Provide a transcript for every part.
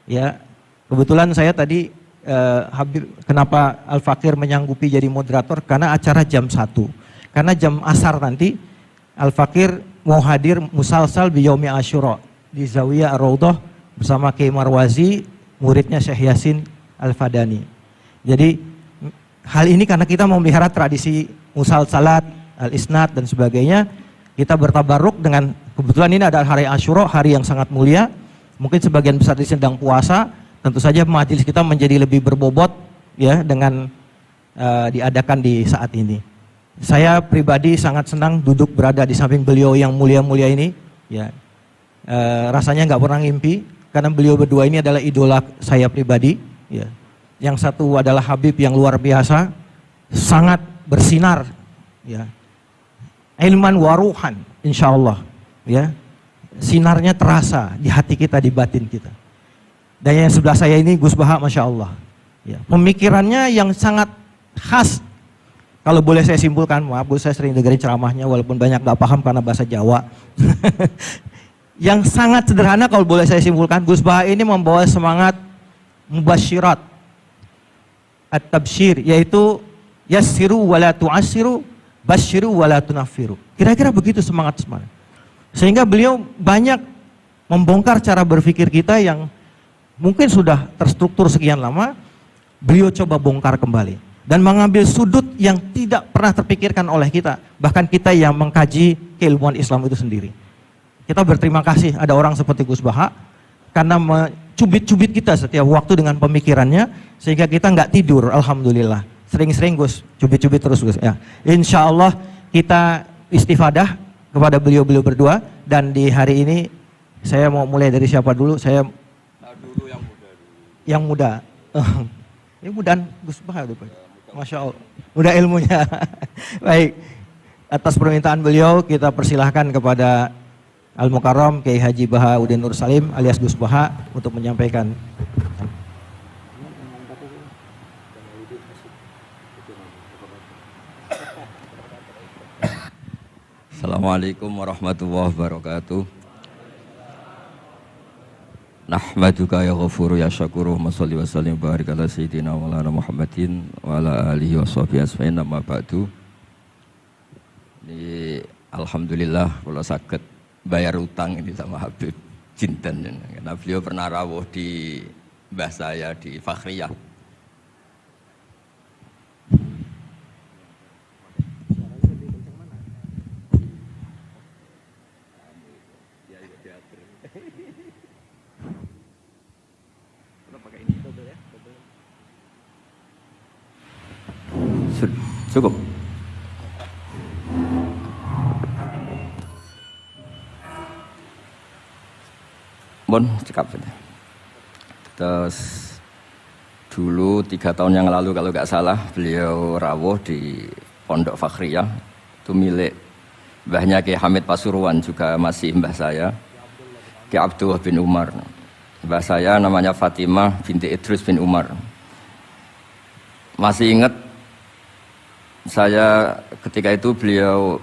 Ya, kebetulan saya tadi Habib, kenapa Al-Fakir menyanggupi jadi moderator? Karena acara jam 1. Karena jam asar nanti Al-Fakir mau hadir musalsal bi Yaumi Asyura di Zawiyah Ar-Raudhah bersama Kiai Marwazi, muridnya Syekh Yasin Al-Fadani. Jadi hal ini karena kita memelihara tradisi musalsalat, al-isnad dan sebagainya, kita bertabaruk dengan kebetulan ini adalah hari Asyura, hari yang sangat mulia. Mungkin sebagian besar di sedang puasa, tentu saja majelis kita menjadi lebih berbobot ya dengan diadakan di saat ini. Saya pribadi sangat senang duduk berada di samping beliau yang mulia-mulia ini. Ya, rasanya nggak pernah ngimpi karena beliau berdua ini adalah idola saya pribadi. Ya. Yang satu adalah Habib yang luar biasa, sangat bersinar. Ya. Ilman waruhan, insya Allah. Ya. Sinarnya terasa di hati kita, di batin kita. Dan yang sebelah saya ini Gus Baha, Masya Allah. Ya. Pemikirannya yang sangat khas. Kalau boleh saya simpulkan, maaf Gus, saya sering dengerin ceramahnya walaupun banyak gak paham karena bahasa Jawa. Yang sangat sederhana kalau boleh saya simpulkan, Gus Baha ini membawa semangat mubasyirat, at-tabsyir, yaitu yassiru wala tu'assiru, basyiru wala tunaffiru. Kira-kira begitu semangat. Sehingga beliau banyak membongkar cara berpikir kita yang mungkin sudah terstruktur sekian lama, beliau coba bongkar kembali. Dan mengambil sudut yang tidak pernah terpikirkan oleh kita. Bahkan kita yang mengkaji keilmuan Islam itu sendiri. Kita berterima kasih ada orang seperti Gus Baha, karena mencubit-cubit kita setiap waktu dengan pemikirannya, sehingga kita nggak tidur, Alhamdulillah. Sering-sering Gus, cubit-cubit terus Gus. Ya. Insya Allah kita istifadah kepada beliau-beliau berdua. Dan di hari ini, saya mau mulai dari siapa dulu? Saya dulu yang muda. Yang muda. Ini mudaan Gus Baha dulu. Masya Allah, mudah ilmunya. Baik, atas permintaan beliau kita persilahkan kepada Al-Mukarram Kiai Haji Bahauddin Nur Salim alias Gus Baha untuk menyampaikan. Assalamualaikum warahmatullahi wabarakatuh. Nahmaduka ya ghafuru ya syakuru wa salli wa sallim barik ala sayyidina wa ala Muhammadin wa ala alihi wa sahbihi asma'in amma ba'du. Ini alhamdulillah kalau sakit bayar utang ini sama Habib Jinten, karena beliau pernah rawuh di mbah saya di Fakhriyah. Cukup. Bon, cekap. Terus dulu 3 tahun yang lalu kalau nggak salah beliau rawuh di Pondok Fakhriyah, itu milik mbahnya Kiai Hamid Pasuruan, juga masih mbah saya, Kiai Abdullah bin Umar. Mbah saya namanya Fatimah binti Idrus bin Umar. Masih ingat saya ketika itu beliau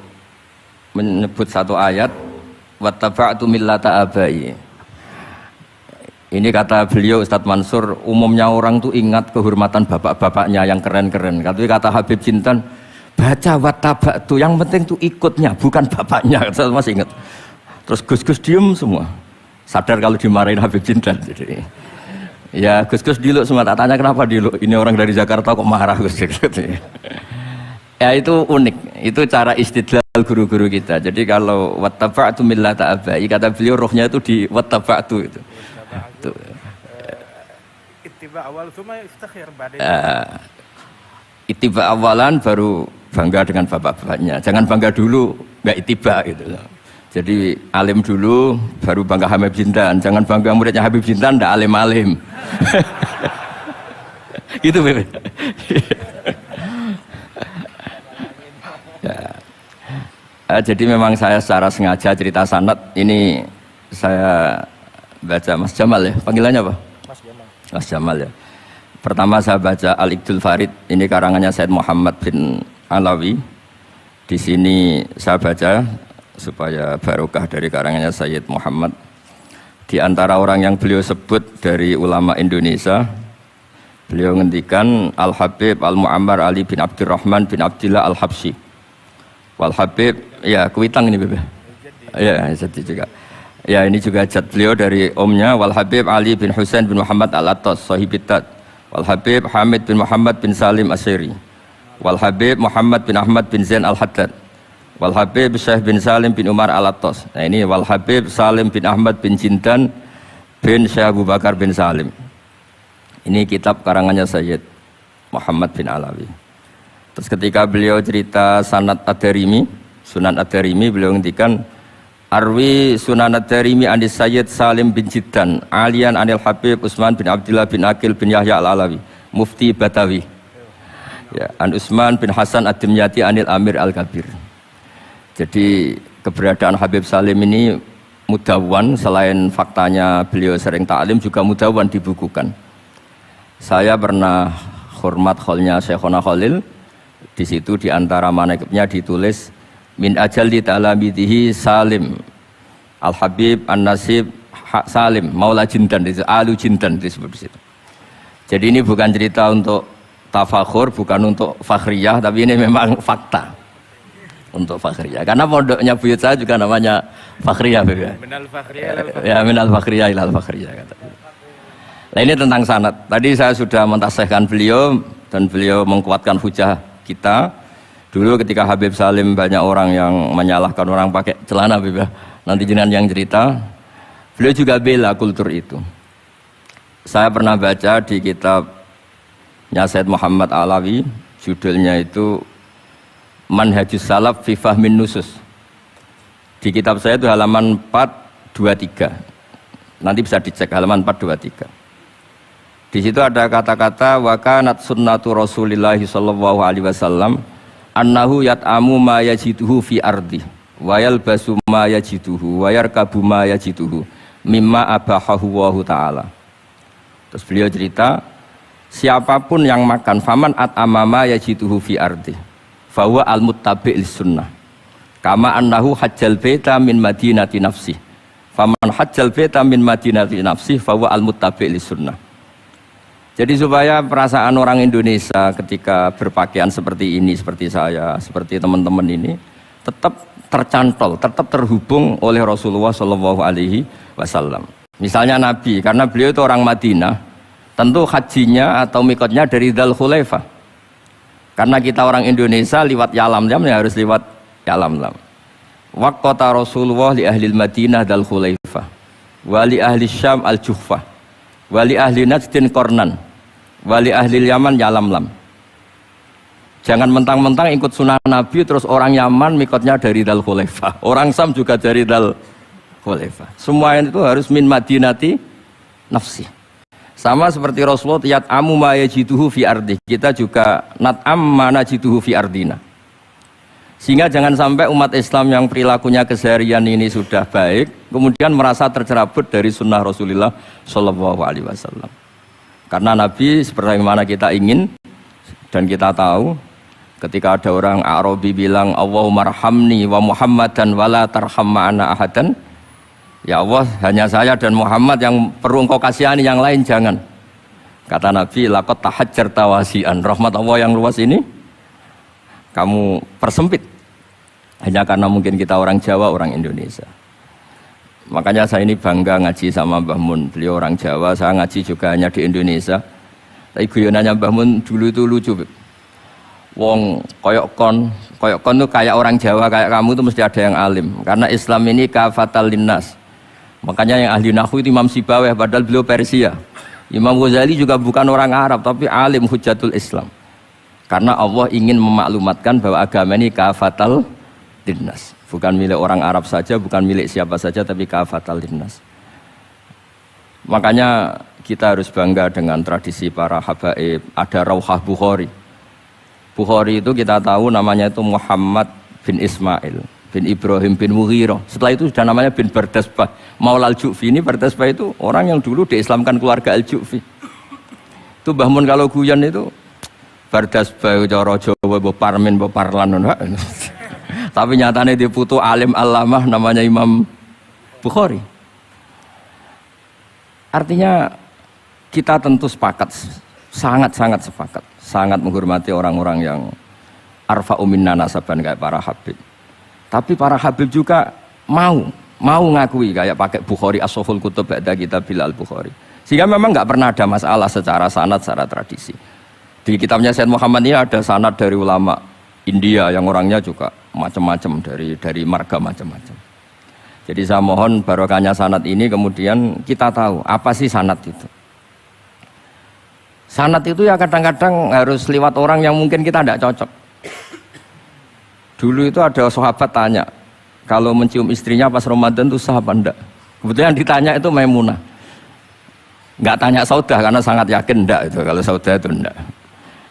menyebut satu ayat, wattaba'tu millata abai. Ini kata beliau Ustadz Mansur, umumnya orang tuh ingat kehormatan bapak-bapaknya yang keren-keren. Tapi kata Habib Jinten, baca wattaba'tu, yang penting tuh ikutnya, bukan bapaknya. Saya masih ingat. Terus Gus-Gus diem semua. Sadar kalau dimarahin Habib Jinten. Jadi, ya Gus-Gus diluk semua, tak tanya kenapa diluk. Ini orang dari Jakarta kok marah Gus. Ya itu unik, itu cara istidlal guru-guru kita. Jadi kalau wattaba'tu millata abai, kata beliau rohnya itu di wattaba'tu itu. Ittiba awal cuma istakhir badai. Ittiba awalan baru bangga dengan bapak-bapaknya. Jangan bangga dulu nggak ittiba gitu. Jadi alim dulu baru bangga Habib Jinten. Jangan bangga muridnya Habib Jinten ndak alim-alim. Gitu Beb. Ya. Jadi memang saya secara sengaja cerita sanad ini saya baca Mas Jamal ya, panggilannya apa? Mas Jamal. Mas Jamal ya. Pertama saya baca Al-Iqdul Farid, ini karangannya Said Muhammad bin Alawi. Di sini saya baca supaya barokah dari karangannya Sayyid Muhammad. Di antara orang yang beliau sebut dari ulama Indonesia, beliau ngendikan Al-Habib Al-Mu'ammar Ali bin Abdurrahman bin Abdillah Al-Habsyi. Wal Habib, ya kuitang ini Bebe. Ya, jadi juga. Ya, ini juga jad beliau dari omnya Wal Habib Ali bin Husain bin Muhammad Al-Attas Sahibitat. Wal Habib Hamid bin Muhammad bin Salim Asyiri. Wal Habib Muhammad bin Ahmad bin Zain Al-Haddad. Wal Habib Syekh bin Salim bin Umar Al-Attas. Nah ini Wal Habib Salim bin Ahmad bin Jindan bin Syekh Abu Bakar bin Salim. Ini kitab karangannya Sayyid Muhammad bin Alawi. Terus ketika beliau cerita Sanad Ad-Darimi, Sunan Ad-Darimi, beliau ngendikan Arwi Sunan Ad-Darimi anis Sayyid Salim bin Jindan Alian anil Habib Utsman bin Abdillah bin Akil bin Yahya Al-Alawi Mufti Batawi. Ya, an Utsman bin Hasan Ad-Dimyati anil Amir Al-Kabir. Jadi keberadaan Habib Salim ini mudawwan, selain faktanya beliau sering ta'lim juga mudawwan dibukukan. Saya pernah hormat kholnya Syekhona Khalil, di situ di antara manaqibnya ditulis min ajalli ta'lamidhi Salim Al-Habib An-Nasib Salim Maula Jindan, itu Alu Jindan disebut di situ. Jadi ini bukan cerita untuk tafakhur, bukan untuk fakhriyah, tapi ini memang fakta. Untuk Fakhriyah, karena pondoknya buyut saya juga namanya Fakhriyah, ya. Minal Fakhriyah ilal Fakhriyah. Ya, minal Fakhriyah ilal Fakhriyah kata. Nah ini tentang sanad. Tadi saya sudah mentasihkan beliau dan beliau mengkuatkan hujah kita. Dulu ketika Habib Salim banyak orang yang menyalahkan orang pakai celana, ya. Nanti jenengan yang cerita. Beliau juga bela kultur itu. Saya pernah baca di kitabnya Said Muhammad Alawi, judulnya itu Manhajus Salaf fi Fahmin Nusus. Di kitab saya itu halaman 423. Nanti bisa dicek halaman 423. Di situ ada kata-kata wa kanat sunnatu Rasulillah sallallahu alaihi wasallam annahu yat'amu ma yajiduhu fi ardi wa yalbasu ma yajiduhu wa yarkabu ma yajiduhu mimma abahahu wa ta'ala. Terus beliau cerita, siapapun yang makan faman at'ama ma yajiduhu fi ardi fahuwa al-muttabi' lis-sunnah kama annahu hajjal baita min madinati nafsi faman hajjal baita min madinati nafsi fahuwa al-muttabi' lis-sunnah. Jadi supaya perasaan orang Indonesia ketika berpakaian seperti ini, seperti saya, seperti teman-teman ini tetap tercantol, tetap terhubung oleh Rasulullah Shallallahu Alaihi Wasallam. Misalnya Nabi, karena beliau itu orang Madinah, tentu hajinya atau mikotnya dari Dzul Khulaifah. Karena kita orang Indonesia liwat Yalamlam ya harus liwat Yalamlam. Waqata Rasulullah li ahli Madinah Dzul Khulaifah, wa li ahli Syam al-Juhfah, wa li ahli Najdin Qornan, wa li ahli Yaman Yalamlam. Jangan mentang-mentang ikut sunnah Nabi terus orang Yaman mikotnya dari Dzul Khulaifah, orang Syam juga dari Dzul Khulaifah. Semua itu harus min Madinati nafsi. Sama seperti Rasulullah yat'amu ma yajiduhu fi ardi. Kita juga nat'am ma najiduhu fi ardina. Sehingga jangan sampai umat Islam yang perilakunya keseharian ini sudah baik, kemudian merasa tercerabut dari sunnah Rasulullah Shallallahu Alaihi Wasallam. Karena Nabi seperti mana kita ingin dan kita tahu, ketika ada orang Arabi bilang Allahumma arhamni wa Muhammadan wa la tarham ma'ana ahadan. Ya Allah, hanya saya dan Muhammad yang perlu engkau kasihani, yang lain jangan. Kata Nabi, laqad tahajjarta wasi'an. Rahmat Allah yang luas ini kamu persempit. Hanya karena mungkin kita orang Jawa, orang Indonesia. Makanya saya ini bangga ngaji sama Mbah Mun. Beliau orang Jawa, saya ngaji juga hanya di Indonesia. Tapi guyonannya Mbah Mun dulu itu lucu. Wong koyok kon tuh kayak orang Jawa, kayak kamu tuh mesti ada yang alim. Karena Islam ini kafatal linnas. Makanya yang ahli nahwu itu Imam Sibawayh, padahal beliau Persia. Imam Ghazali juga bukan orang Arab, tapi alim hujatul Islam. Karena Allah ingin memaklumatkan bahwa agama ini kafatal linnas. Bukan milik orang Arab saja, bukan milik siapa saja, tapi kafatal linnas. Makanya kita harus bangga dengan tradisi para habaib. Ada Rauhah Bukhari. Bukhari itu kita tahu namanya itu Muhammad bin Ismail bin Ibrahim bin Mughirah. Setelah itu sudah namanya bin Bardasbah. Maula al-Ju'fi ini, Bardasbah itu orang yang dulu diislamkan keluarga al-Ju'fi. Itu Mbah Mun kalau guyon itu Bardasbah cara Jawa Parmin Parlan. Tapi nyatanya dia putu alim alamah namanya Imam Bukhari. Artinya kita tentu sepakat, sangat-sangat sepakat, sangat menghormati orang-orang yang arfa'u minna nasaban kayak para habib. Tapi para habib juga mau ngakui kayak pakai Bukhari as-Sahihul Kutub ba'da kitabil al-Bukhari. Sehingga memang nggak pernah ada masalah secara sanad, secara tradisi. Di kitabnya Sayyid Muhammad ini ada sanad dari ulama India yang orangnya juga macam-macam, dari marga macam-macam. Jadi saya mohon barokahnya sanad ini kemudian kita tahu apa sih sanad itu. Sanad itu ya kadang-kadang harus lewat orang yang mungkin kita tidak cocok. Dulu itu ada sahabat tanya, kalau mencium istrinya pas Ramadan itu sah apa enggak? Kebetulan ditanya itu Maimunah. Enggak tanya Saudah karena sangat yakin enggak itu, kalau Saudah itu enggak.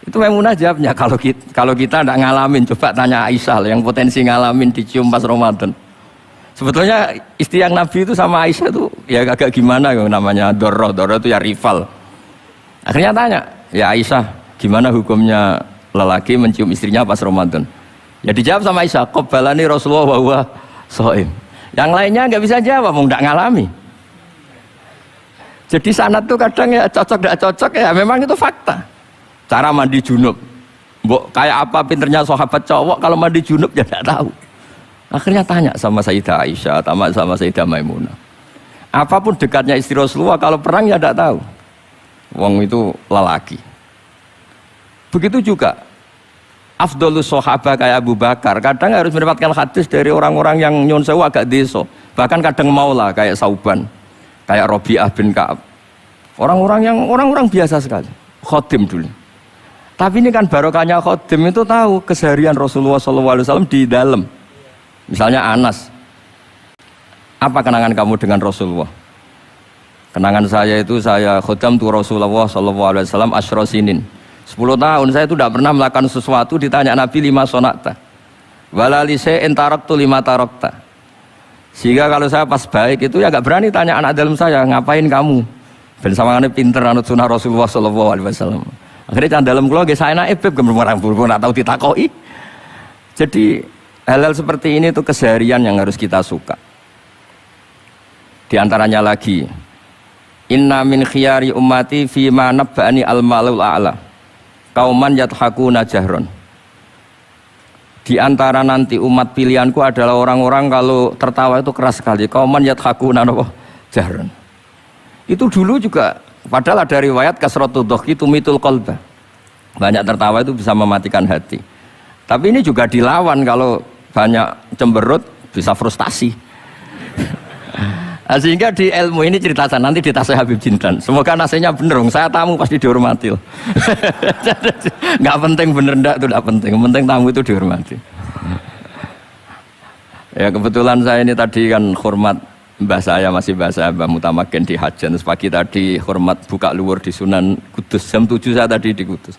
Itu Maimunah jawabnya, kalau kita enggak ngalamin, coba tanya Aisyah yang potensi ngalamin dicium pas Ramadan. Sebetulnya istri yang Nabi itu sama Aisyah itu ya agak gimana yang namanya Dorro itu ya rival. Akhirnya tanya, ya Aisyah gimana hukumnya lelaki mencium istrinya pas Ramadan? Ya dijawab sama Aisyah, qabbalani Rasulullah wa huwa shaim. Yang lainnya enggak bisa jawab, mau enggak ngalami. Jadi sanad tuh kadang ya cocok enggak cocok ya memang itu fakta. Cara mandi junub, kayak apa pinternya sahabat cowok kalau mandi junub ya tidak tahu. Akhirnya tanya sama Sayyidah Aisyah, sama Sayyidah Maimunah. Apapun dekatnya istri Rasulullah, kalau perang ya tidak tahu. Wong itu lelaki. Begitu juga afdolus sahabat kayak Abu Bakar, kadang harus mendapatkan hadis dari orang-orang yang nyon sewu agak deso. Bahkan kadang maulah kayak Sauban, kayak Robi'ah bin Ka'ab. Orang-orang biasa sekali. Khodim dulu. Tapi ini kan barokahnya khodim itu tahu keseharian Rasulullah SAW di dalam. Misalnya Anas, apa kenangan kamu dengan Rasulullah? Kenangan saya itu saya khodam tu Rasulullah SAW asyra sinin. 10 tahun saya itu tidak pernah melakukan sesuatu ditanya Nabi 5 sonakta. Walali se'in taraktu 5 tarakta. Sehingga kalau saya pas baik itu ya gak berani tanya anak dalam saya, ngapain kamu? Ben sawangane pinter anut sunah Rasulullah SAW. Akhirnya can dalam kula nggih saenake beb gemrang pun ora tau ditakoki. Jadi hal-hal seperti ini itu keseharian yang harus kita suka. Di antaranya lagi, inna min khiyari ummati fima nabba'ani al-malul a'la kauman yathakuna jahron. Di antara nanti umat pilihanku adalah orang-orang kalau tertawa itu keras sekali, kauman yathakuna jahron. Itu dulu juga, padahal ada riwayat kasratud dhahki tumitul qalba. Banyak tertawa itu bisa mematikan hati. Tapi ini juga dilawan, kalau banyak cemberut bisa frustasi. Nah, sehingga di ilmu ini cerita saya nanti di tasnya Habib Jindan. Semoga nasinya bener, saya tamu pasti dihormati. Nggak penting bener ndak itu nggak penting. Yang penting tamu itu dihormati. Ya kebetulan saya ini tadi kan hormat mbah saya, masih mbah saya Mbah Mutamakin di Hajan. Terus pagi tadi hormat buka luar di Sunan Kudus. Jam 7 saya tadi di Kudus.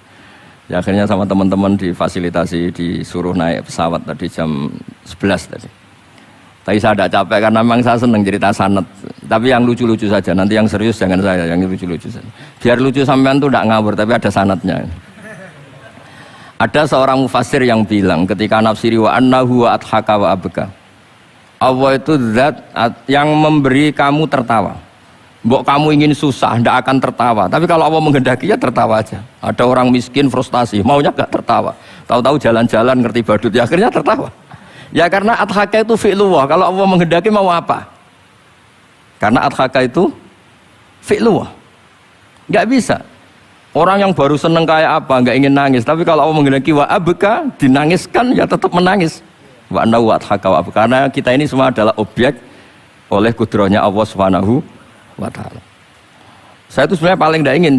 Ya akhirnya sama teman-teman difasilitasi, disuruh naik pesawat tadi jam 11 tadi. Tapi saya tidak capek karena memang saya senang cerita sanad. Tapi yang lucu-lucu saja, nanti yang serius jangan saya, yang lucu-lucu saja. Biar lucu sampean tuh tidak ngawur, tapi ada sanadnya. Ada seorang mufassir yang bilang ketika nafsiri wa annahu wa adhaka wa abka. Allah itu zat yang memberi kamu tertawa. Mbok kamu ingin susah, tidak akan tertawa. Tapi kalau Allah menghendaki ya tertawa aja. Ada orang miskin frustasi, maunya gak tertawa. Tahu-tahu jalan-jalan ngerti badut, ya akhirnya tertawa. Ya karena adhaka itu fi'lullah. Kalau Allah menghendaki mau apa? Karena adhaka itu fi'lullah. Gak bisa. Orang yang baru seneng kayak apa, gak ingin nangis. Tapi kalau Allah menghendaki wa abka, dinangiskan ya tetap menangis. Wa anna wa adhaka wa abka. Karena kita ini semua adalah objek oleh kudrahnya Allah Subhanahu wa ta'ala. Saya itu sebenarnya paling tidak ingin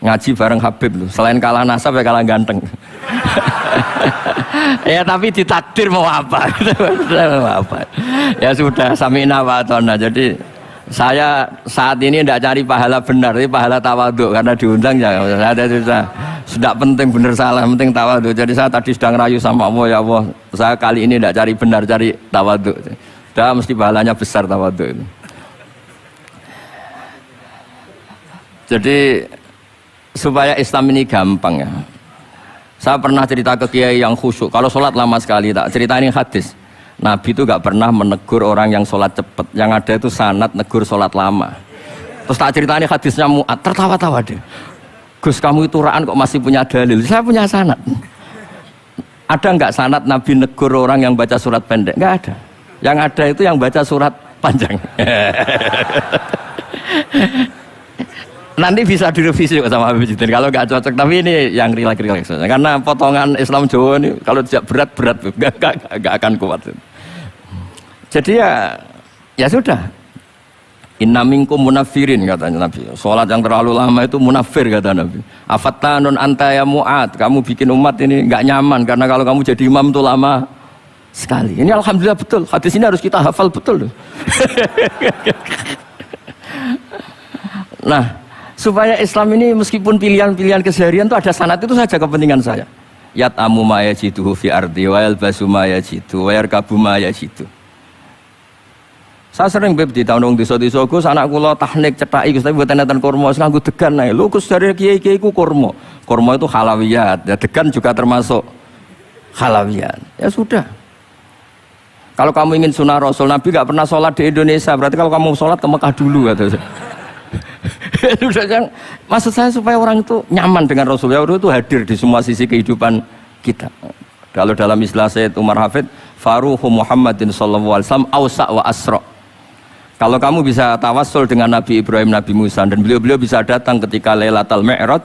ngaji bareng Habib loh. Selain kalah nasab ya kalah ganteng. Ya tapi ditakdir mau apa? Mau apa? Ya sudah sami'na wa ata'na. Jadi saya saat ini tidak cari pahala benar, tapi pahala tawadhu karena diundang ya. Saya sudah penting benar salah, penting tawadhu. Jadi saya tadi sedang rayu sama Allah, ya Allah, saya kali ini tidak cari benar, cari tawadhu. Sudah mesti pahalanya besar tawadhu itu. Jadi supaya Islam ini gampang ya. Saya pernah cerita ke kiai yang khusyuk. Kalau sholat lama sekali, tak ceritain hadis. Nabi itu gak pernah menegur orang yang sholat cepat. Yang ada itu sanad negur sholat lama. Terus tak ceritanya hadisnya Mu'ad, tertawa-tawa deh. Gus kamu itu raan kok masih punya dalil? Saya punya sanad. Ada nggak sanad Nabi negur orang yang baca surat pendek? Nggak ada. Yang ada itu yang baca surat panjang. Nanti bisa direvisi sama Habib Jidin kalau nggak cocok. Tapi ini yang relax. Karena potongan Islam Jawa ini kalau tidak berat nggak akan kuat. Jadi ya sudah. Inna minkum munafirin katanya Nabi. Sholat yang terlalu lama itu munafir kata Nabi. Afattanun anta ya Mu'ad. Kamu bikin umat ini nggak nyaman karena kalau kamu jadi imam itu lama sekali. Ini alhamdulillah betul. Hadis ini harus kita hafal betul. Nah, supaya Islam ini meskipun pilihan-pilihan keseharian itu ada sanad itu saja kepentingan saya. Yat'amu ma yajiduhu fi ardi wa yalbasu ma yajidu wa yarkabu ma yajidu. Saya sering beb di tahun desa-desa Gus anak kula tahnik cethaki Gus tapi mboten enten kurma nganggo degan ae. Lho Gus dari kiai-kiai ku kurma. Kurma itu halawiyat. Ya degan juga termasuk halawiyat. Ya sudah. Kalau kamu ingin sunnah Rasul, Nabi gak pernah sholat di Indonesia. Berarti kalau kamu sholat ke Mekah dulu kata saya. Maksud saya supaya orang itu nyaman dengan Rasul. Ya itu hadir di semua sisi kehidupan kita. Kalau dalam istilah Sayyid Umar Hafid, Faruhu Muhammadin sallallahu alaihi wasallam awsa' wa asra'. Kalau kamu bisa tawassul dengan Nabi Ibrahim, Nabi Musa dan beliau-beliau bisa datang ketika Lailatul Mi'raj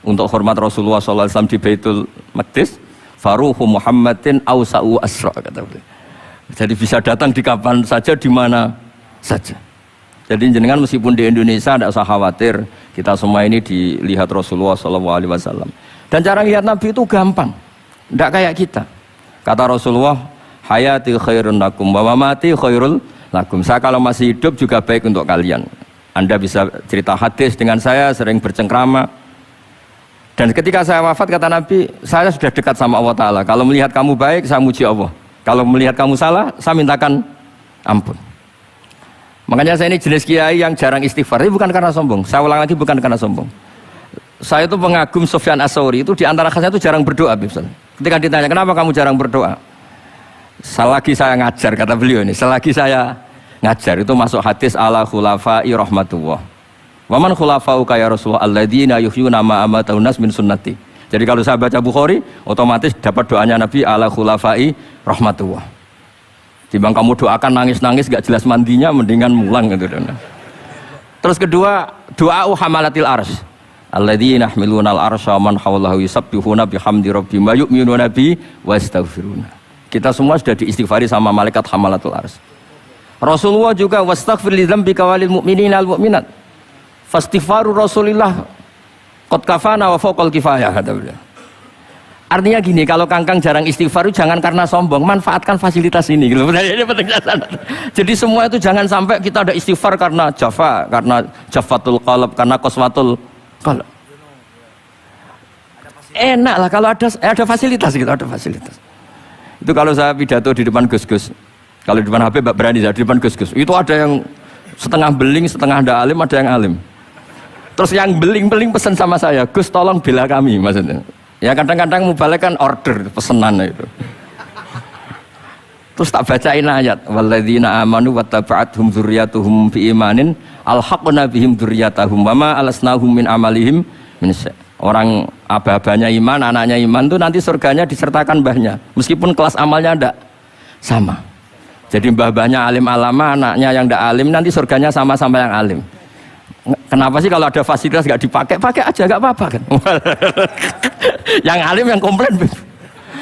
untuk hormat Rasulullah sallallahu alaihi wasallam di Baitul Maqdis, Faruhu Muhammadin awsa'u asra' kata beliau. Jadi bisa datang di kapan saja, di mana saja. Jadi jenengan meskipun di Indonesia tidak usah khawatir, kita semua ini dilihat Rasulullah sallallahu alaihi wasallam. Dan cara lihat Nabi itu gampang. Tidak kayak kita. Kata Rasulullah, hayati khairun lakum wa mamati khairul lakum. Saya kalau masih hidup juga baik untuk kalian. Anda bisa cerita hadis dengan saya, sering bercengkrama. Dan ketika saya wafat kata Nabi, saya sudah dekat sama Allah Ta'ala. Kalau melihat kamu baik, saya muji Allah. Kalau melihat kamu salah, saya mintakan ampun. Makanya saya ini jenis kiai yang jarang istighfar. Ini bukan karena sombong. Saya ulang lagi, bukan karena sombong. Saya itu pengagum Sufyan As-Tsauri. Itu di antara khasnya itu jarang berdoa. Ketika ditanya, kenapa kamu jarang berdoa? Selagi saya ngajar, kata beliau ini. Selagi saya ngajar, itu masuk hadis ala khulafa'i rahmatullah. Waman khulafa'uka ya Rasulullah alladzina yuhyuna ma amatahun nas min sunnati. Jadi kalau saya baca Bukhari, otomatis dapat doanya Nabi ala khulafa'i rahmatullah. Timbang kamu doakan nangis-nangis gak jelas mandinya, mendingan mulang gitu. Terus kedua, doa hamalatil arsy. Alladzina yahmiluna al-arsya man hawlahu yusabbihuna bihamdi rabbihim wa yu'minuna bi wa yastaghfiruna. Kita semua sudah diistighfari sama malaikat hamalatul arsy. Rasulullah juga wastaghfir li dzambika walil mu'minina wal mu'minat. Fastighfaru Rasulillah qad kafana wa fawqal kifayah kata beliau. Artinya gini, kalau kangkang jarang istighfar jangan karena sombong, manfaatkan fasilitas ini gitu. Ini pentingnya sana. Jadi semua itu jangan sampai kita ada istighfar karena jafa, karena jafatul qalb, karena qaswatul qalb. Enak lah kalau ada fasilitas gitu, ada fasilitas. Itu kalau saya pidato di depan Gus-Gus. Kalau di depan Habib berani, di depan Gus-Gus. Itu ada yang setengah beling, setengah ada alim, ada yang alim. Terus yang beling-beling pesan sama saya, Gus tolong bela kami maksudnya. Ya kadang-kadang mubalek kan order pesenan itu. Terus tak bacain ayat walladzina amanu wattaba'athum dzurriyyatuhum biimanin alhaqna bihim dzurriyyatahum wama alasnahum min amalihim min syai'. Orang aba-abanya iman, anaknya iman itu nanti surganya disertakan mbahnya meskipun kelas amalnya ndak sama. Jadi mbah-mbahnya alim alama, anaknya yang ndak alim nanti surganya sama-sama yang alim. Kenapa sih kalau ada fasilitas nggak dipakai? Pakai aja nggak apa-apa kan? Yang alim yang komplain.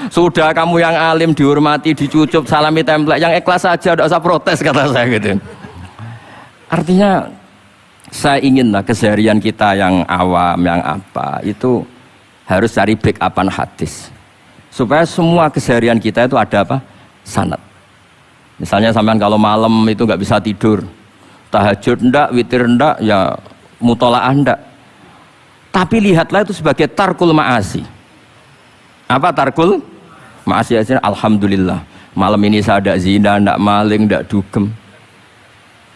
Sudah kamu yang alim dihormati, dicucup, salami template, yang ikhlas saja, tidak usah protes kata saya gitu. Artinya saya inginlah keseharian kita yang awam, yang apa itu harus cari backupan hadis supaya semua keseharian kita itu ada apa? Sanad. Misalnya sampean kalau malam itu nggak bisa tidur. Tahajud ndak, witir ndak, ya mutolaah ndak. Tapi lihatlah itu sebagai tarkul ma'asi. Apa tarkul ma'asi? Alhamdulillah. Malam ini saya ndak zina, ndak maling, ndak dugem.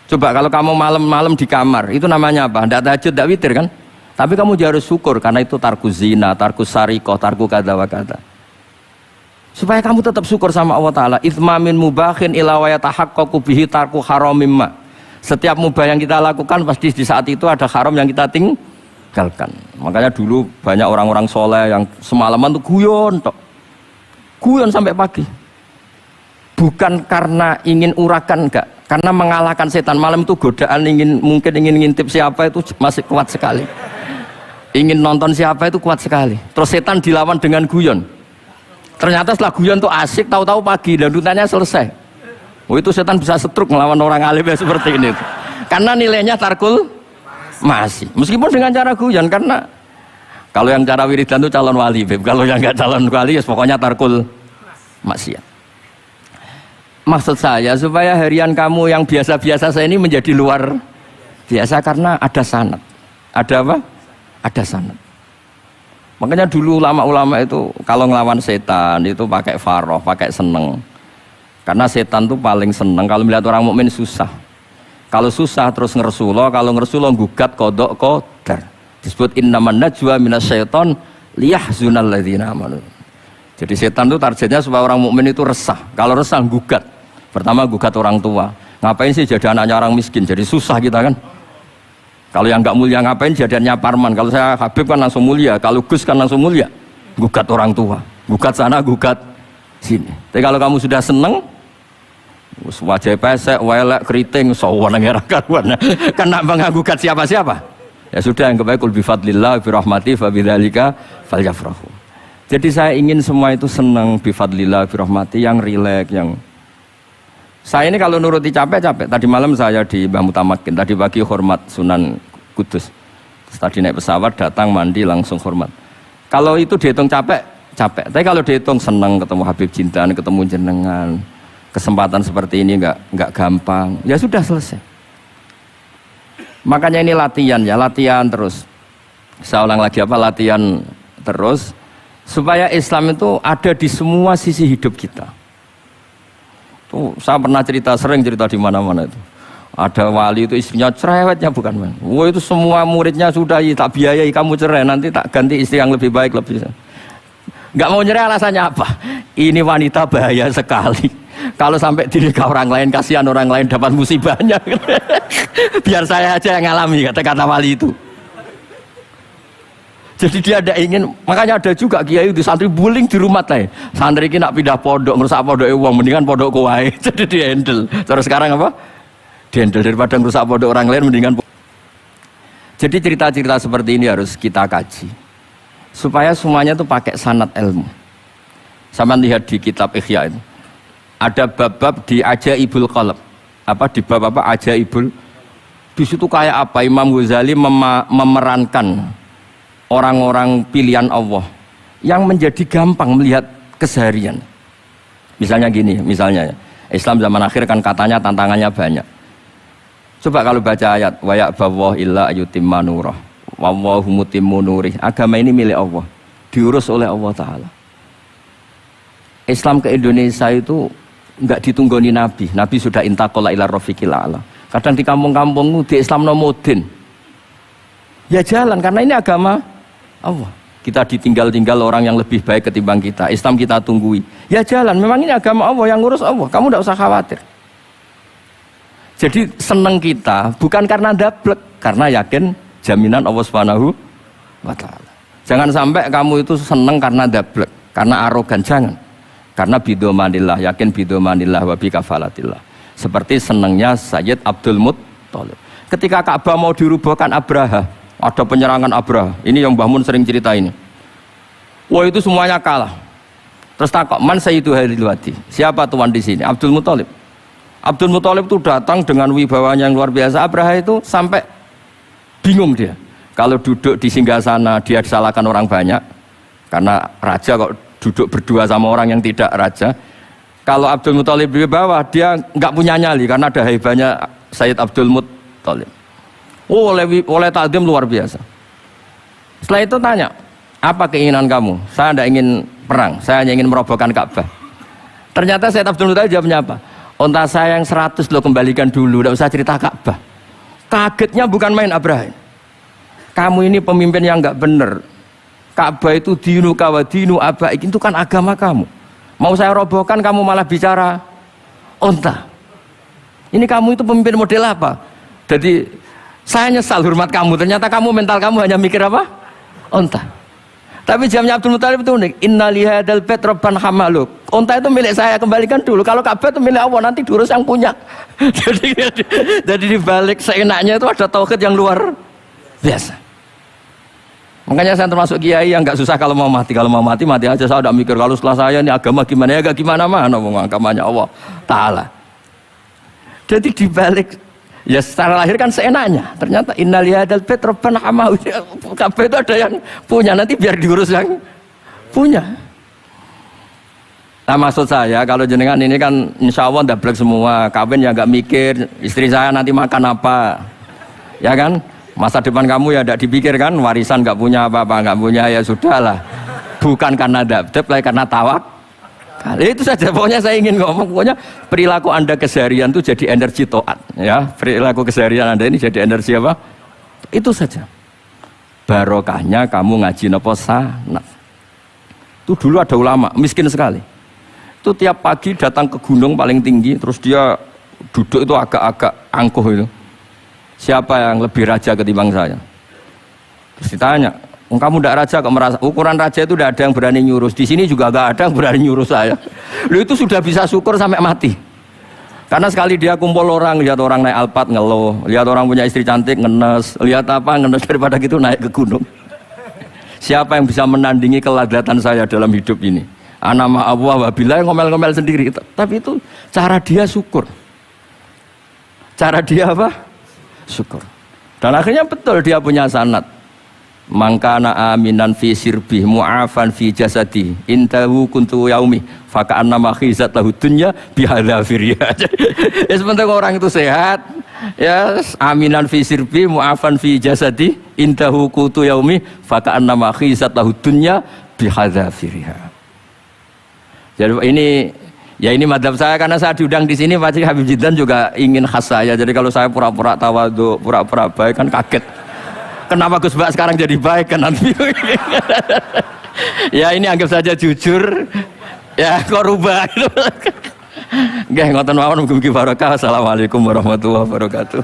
Coba kalau kamu malam-malam di kamar, itu namanya apa? Ndak tahajud, ndak witir kan? Tapi kamu harus syukur karena itu tarku zina, tarku sarikoh, tarku kada wa kada. Supaya kamu tetap syukur sama Allah Ta'ala. Ithmamin mubahin ila wa yatahaqqaqu bihi tarku haramimma. Setiap mubah yang kita lakukan pasti di saat itu ada haram yang kita tinggalkan. Makanya dulu banyak orang-orang soleh yang semalaman tuh guyon sampai pagi. Bukan karena ingin urakan, enggak, karena mengalahkan setan. Malam itu godaan mungkin ingin ngintip siapa itu masih kuat sekali. Ingin nonton siapa itu kuat sekali. Terus setan dilawan dengan guyon. Ternyata setelah guyon tuh asik, tahu-tahu pagi dan dutanya selesai. Oh, itu setan bisa setruk melawan orang alim seperti ini. Karena nilainya tarkul masih. Meskipun dengan cara guyon, karena kalau yang cara wiridan itu calon wali, Beb. Kalau yang nggak calon wali, ya pokoknya tarkul maksiat. Maksud saya supaya harian kamu yang biasa-biasa saya ini menjadi luar biasa karena ada sanad. Ada apa? Ada sanad. Makanya dulu ulama-ulama itu kalau ngelawan setan itu pakai faroh, pakai seneng. Karena setan tuh paling seneng kalau melihat orang mukmin susah. Kalau susah terus ngersulo, kalau ngersulo gugat kodok kodar. Disebut innaman najwa minasyaiton liyahzunal ladzina amanu. Jadi setan tuh targetnya supaya orang mukmin itu resah. Kalau resah gugat. Pertama gugat orang tua. Ngapain sih jadi anaknya orang miskin? Jadi susah kita kan. Kalau yang nggak mulia ngapain jadiannya parman? Kalau saya Habib kan langsung mulia, kalau Gus kan langsung mulia. Gugat orang tua. Gugat sana, gugat sini. Tapi kalau kamu sudah seneng, wajah pesek, welek, keriting, sawan nang karuan. Kena mengagugat siapa-siapa. Ya sudah, yang kebaik kul bi fadlillah bi rahmati fa bidzalika falyafrahu. Jadi saya ingin semua itu senang bi fadlillah bi rahmati, yang rileks, yang saya ini kalau nuruti capek-capek. Tadi malam saya di Mbah Mutamakin, tadi pagi hormat Sunan Kudus. Terus tadi naik pesawat datang mandi langsung hormat. Kalau itu dihitung capek, capek. Tapi kalau dihitung senang ketemu Habib Jintan, ketemu jenengan. Kesempatan seperti ini nggak gampang. Ya sudah selesai. Makanya ini latihan ya, latihan terus. Saya ulang lagi apa? Latihan terus supaya Islam itu ada di semua sisi hidup kita. Tuh, saya pernah sering cerita di mana-mana itu. Ada wali itu istrinya cerewetnya bukan main. Wah, itu semua muridnya sudah tak biayai kamu cerai, nanti tak ganti istri yang lebih baik lebih. Nggak mau nyerah alasannya apa? Ini wanita bahaya sekali. Kalau sampai dinikah orang lain, kasihan orang lain dapat musibahnya. Biar saya aja yang ngalami, kata wali itu. Jadi dia ada ingin, makanya ada juga kiai di santri buling di rumah teh. Santri ini nak pindah pondok, ngerusak pondok uang, mendingan pondok kuai. Jadi di handle. Terus sekarang apa? Di handle daripada ngerusak pondok orang lain, mendingan. Jadi cerita-cerita seperti ini harus kita kaji, supaya semuanya itu pakai sanad ilmu. Sama lihat di kitab Ihya itu. Ada bab-bab di Ajaibul Qalb. Apa di bab apa Ajaibul? Di situ kayak apa Imam Ghazali memerankan orang-orang pilihan Allah yang menjadi gampang melihat keseharian. Misalnya gini, misalnya Islam zaman akhir kan katanya tantangannya banyak. Coba kalau baca ayat wa ya'ballahu illa yutimma nurah wallahu mutimmu nurih. Agama ini milik Allah, diurus oleh Allah Ta'ala. Islam ke Indonesia itu enggak ditunggoni Nabi. Nabi sudah intaqala ila rafiqil a'la. Kadang di kampung-kampung di Islam nomodin. Ya jalan karena ini agama Allah. Kita ditinggal-tinggal orang yang lebih baik ketimbang kita. Islam kita tunggui. Ya jalan, memang ini agama Allah yang ngurus Allah. Kamu enggak usah khawatir. Jadi seneng kita bukan karena dablek, karena yakin jaminan Allah Subhanahu wa Ta'ala. Jangan sampai kamu itu seneng karena dablek, karena arogan, jangan. Karena bidomanillah, yakin bidomanillah wa bikafalatillah. Seperti senengnya Sayyid Abdul Muttalib. Ketika Ka'bah mau dirubuhkan Abraha, ada penyerangan Abraha. Ini yang Mbah Mun sering cerita ini. Wah, itu semuanya kalah. Terus takok, man sayyidu hadhil wadi? Siapa tuan di sini? Abdul Muttalib. Abdul Muttalib itu datang dengan wibawanya yang luar biasa. Abraha itu sampai bingung dia. Kalau duduk di singgasana dia disalahkan orang banyak. Karena raja kok duduk berdua sama orang yang tidak raja. Kalau Abdul Muttalib di bawah, dia nggak punya nyali karena ada haibahnya Sayyid Abdul Muttalib. Oh, oleh takdim luar biasa. Setelah itu tanya, apa keinginan kamu? Saya tidak ingin perang, saya hanya ingin merobohkan Ka'bah. Ternyata Sayyid Abdul Muttalib jawabnya apa? Onta saya yang 100 lo kembalikan dulu, tidak usah cerita Ka'bah. Kagetnya bukan main Abraham. Kamu ini pemimpin yang nggak benar. Ka'bah itu dinu kawa dinu abaik, itu kan agama kamu. Mau saya robohkan kamu malah bicara onta. Ini kamu itu pemimpin model apa? Jadi saya nyesal hormat kamu, ternyata kamu mental kamu hanya mikir apa? Onta. Tapi jamnya Abdul Muthalib itu unik. Inna lihadal bait rabban hamaluk. Onta itu milik saya, kembalikan dulu. Kalau Ka'bah itu milik Allah, nanti diurus yang punya. jadi dibalik seenaknya itu ada tauhid yang luar biasa. Makanya saya termasuk kiai yang nggak susah kalau mau mati. Kalau mau mati, mati aja. Saya udah mikir kalau setelah saya ini agama gimana ya, gak gimana mana agamanya Allah Ta'ala. Jadi dibalik ya secara lahir kan seenaknya. Ternyata innalihadal bait rabban hamahu. Ka'bah itu ada yang punya, nanti biar diurus yang punya. Nah maksud saya kalau jenengan ini kan insya Allah ndablek semua, kawin ya nggak mikir istri saya nanti makan apa, ya kan? Masa depan kamu ya tidak dipikirkan, warisan nggak punya apa-apa, nggak punya ya sudahlah. Bukan karena dapet, karena tawak. Itu saja pokoknya saya ingin ngomong, pokoknya perilaku Anda keseharian itu jadi energi taat, ya. Perilaku keseharian Anda ini jadi energi apa? Itu saja. Barokahnya kamu ngaji nopo sanad. Itu dulu ada ulama miskin sekali. Itu tiap pagi datang ke gunung paling tinggi, terus dia duduk itu agak-agak angkuh itu. Siapa yang lebih raja ketimbang saya? Terus ditanya, kamu tidak raja kok merasa? Ukuran raja itu tidak ada yang berani nyurus. Di sini juga gak ada yang berani nyurus saya. Lu itu sudah bisa syukur sampai mati. Karena sekali dia kumpul orang, lihat orang naik Alphard ngeluh, lihat orang punya istri cantik ngenes, lihat apa ngenes, daripada gitu naik ke gunung. Siapa yang bisa menandingi keladatan saya dalam hidup ini? Anama Allah wabillah, ngomel-ngomel sendiri. Tapi itu cara dia syukur. Cara dia apa? Syukur. Dan akhirnya betul dia punya sanad. Mangkana aminan fi sirbih mu'afan fi jasadi intahu kuntu yaumi faka'anna ma khizat lahu dunya bihadzafiriya. Ya sebentar orang itu sehat, ya aminan fi sirbih mu'afan fi jasadi intahu kuntu yaumi faka'anna ma khizat lahu dunya bihadzafiriya. Jadi ini madhab saya, karena saya diundang di sini pasti Habib Jiddan juga ingin khas saya. Jadi kalau saya pura-pura tawadhu, pura-pura baik kan kaget. Kenapa Gus Bak sekarang jadi baik kan nanti? Ya ini anggap saja jujur. Ya kok rubah gitu. Nggih ngoten mawon mugi-mugi barokah. Assalamualaikum warahmatullahi wabarakatuh.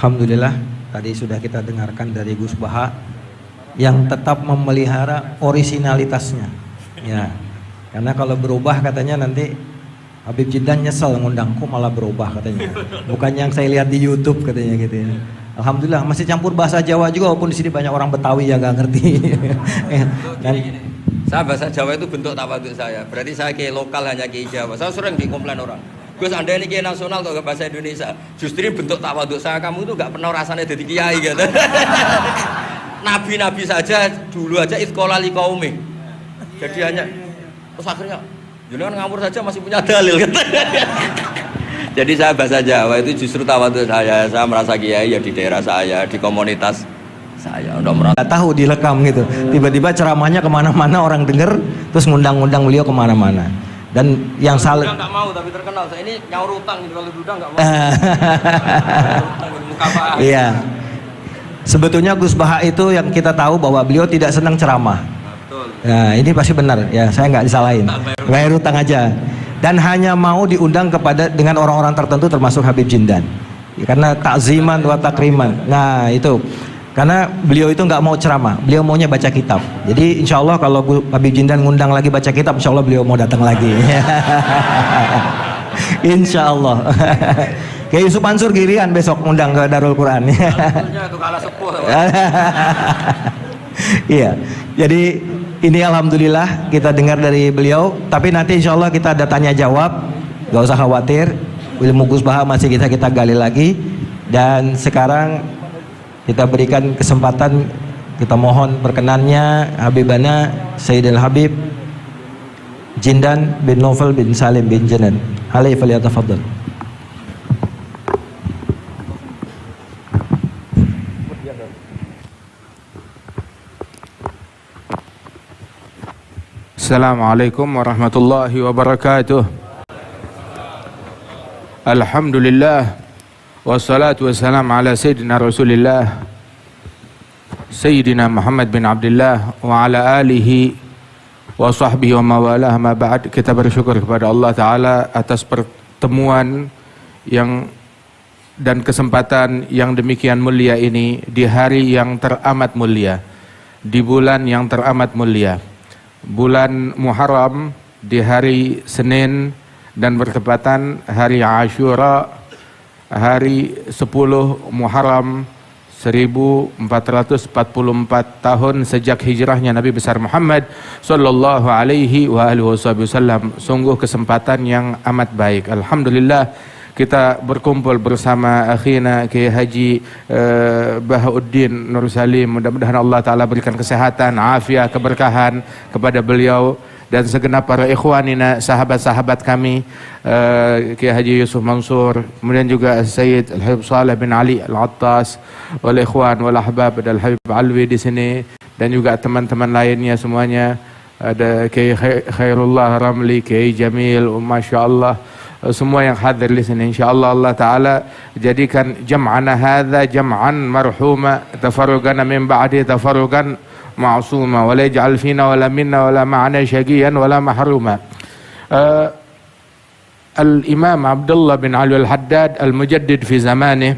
Alhamdulillah tadi sudah kita dengarkan dari Gus Baha yang tetap memelihara orisinalitasnya. Ya. Karena kalau berubah katanya nanti Habib Jiddan nyesel ngundangku malah berubah katanya. Bukan yang saya lihat di YouTube katanya gitu ya. Alhamdulillah masih campur bahasa Jawa juga walaupun di sini banyak orang Betawi yang gak ngerti. Dan saya bahasa Jawa itu bentuk tawadhu saya. Berarti saya kiai lokal hanya kiai Jawa. Saya sering dikomplain orang. Gus Anda ini kiai nasional kok bahasa Indonesia. Justru bentuk tawadhu saya, kamu itu gak pernah rasanya jadi kiai gitu. Nabi-nabi saja dulu aja itqala liqaumi. Jadi hanya terus akhirnya jangan ngawur saja masih punya dalil gitu. Jadi saya bahasa Jawa itu justru tawadhu saya. Saya merasa kiai ya di daerah saya, di komunitas saya. Udah merasa tahu direkam gitu. Tiba-tiba ceramahnya kemana-mana orang denger, terus ngundang-ngundang beliau kemana-mana. Dan yang salah nggak mau tapi terkenal. Saya ini nyaur utang gitu, kalau udang nggak mau. Iya. Sebetulnya Gus Baha itu yang kita tahu bahwa beliau tidak senang ceramah. Betul. Nah ini pasti benar ya, saya nggak disalahin. Bayar utang aja. Dan hanya mau diundang kepada dengan orang-orang tertentu termasuk Habib Jiddan. Ya, karena takziman wa takriman. Nah itu. Karena beliau itu nggak mau ceramah, beliau maunya baca kitab. Jadi insya Allah kalau Habib Jiddan ngundang lagi baca kitab, insya Allah beliau mau datang lagi. Insya Allah. Kayak Yusuf Mansur Girian besok ngundang ke Darul Quran. Itu kalah sepuh. Iya. Jadi ini alhamdulillah kita dengar dari beliau. Tapi nanti insya Allah kita ada tanya jawab, nggak usah khawatir. Ilmu Gus Baha masih kita gali lagi. Dan sekarang kita berikan kesempatan, kita mohon perkenannya Habibana Sayyidil Habib Jiddan bin Novel bin Salim bin Janan. Alaihi falyatafaddal. Assalamualaikum warahmatullahi wabarakatuh. Alhamdulillah wassalatu wassalam ala sayyidina Rasulillah Sayyidina Muhammad bin Abdullah wa ala alihi wa sahbihi wa mawalah, ma ba'd. Kita bersyukur kepada Allah Ta'ala atas pertemuan yang dan kesempatan yang demikian mulia ini di hari yang teramat mulia, di bulan yang teramat mulia, bulan Muharram, di hari Senin dan bertepatan hari Ashura, hari 10 Muharram 1444 tahun sejak hijrahnya Nabi besar Muhammad sallallahu alaihi wa alihi wasallam. Sungguh kesempatan yang amat baik. Alhamdulillah kita berkumpul bersama akhina Kiai Haji Bahauddin Nur Salim. Mudah-mudahan Allah Ta'ala berikan kesehatan, afiat, keberkahan kepada beliau dan segenap para ikhwanina, sahabat-sahabat kami, Kiai Haji Yusuf Mansur, kemudian juga Sayyid Al-Habib Saleh bin Ali Al-Attas, wal ikhwan wal ahbab, ada Al-Habib Alwi di sini dan juga teman-teman lainnya semuanya. Ada Kiai Khairullah Ramli, Kiai Jamil, Masya Allah, semua yang hadir di sini. Insyaallah Allah Ta'ala jadikan jam'ana hadza jam'an marhuma, tafarruqana min ba'di tafarruqan ma'suma, wa la yaj'al fina wa la minna wa la ma'ana syaqiyan wa la mahruma. Al-Imam Abdullah bin Ali Al-Haddad Al-Mujaddid fi zamanih,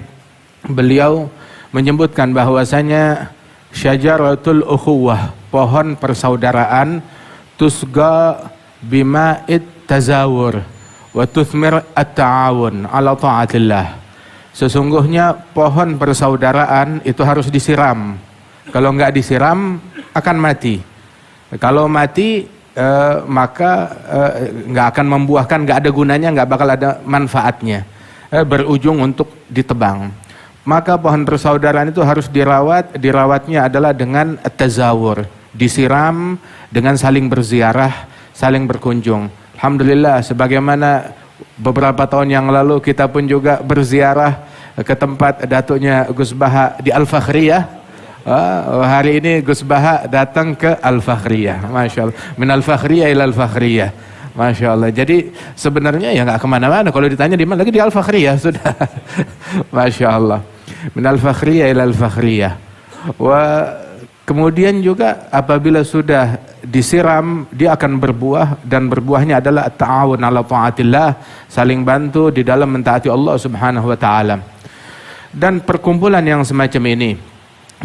beliau menyebutkan bahwasanya syajaratul ukhuwah, pohon persaudaraan, tusga bima'id tazawur wa tuthmir at-ta'awun ala ta'atillah. Sesungguhnya pohon persaudaraan itu harus disiram. Kalau enggak disiram akan mati. Kalau mati maka enggak akan membuahkan, enggak ada gunanya, enggak bakal ada manfaatnya, berujung untuk ditebang. Maka pohon persaudaraan itu harus dirawat. Dirawatnya adalah dengan tazawur, disiram dengan saling berziarah, saling berkunjung. Alhamdulillah, sebagaimana beberapa tahun yang lalu kita pun juga berziarah ke tempat datuknya Gus Baha di Al-Fakhriyah. Hari ini Gus Baha datang ke Al-Fakhriyah, Masya Allah, min Al-Fakhriyah ila Al-Fakhriyah, Masya Allah. Jadi sebenarnya ya nggak kemana-mana, kalau ditanya di mana lagi, di Al-Fakhriyah sudah. Masya Allah, min Al-Fakhriyah ila Al-Fakhriyah. Kemudian juga apabila sudah disiram, dia akan berbuah, dan berbuahnya adalah ta'awun ala ta'atillah, saling bantu di dalam mentaati Allah Subhanahu wa taala. Dan perkumpulan yang semacam ini,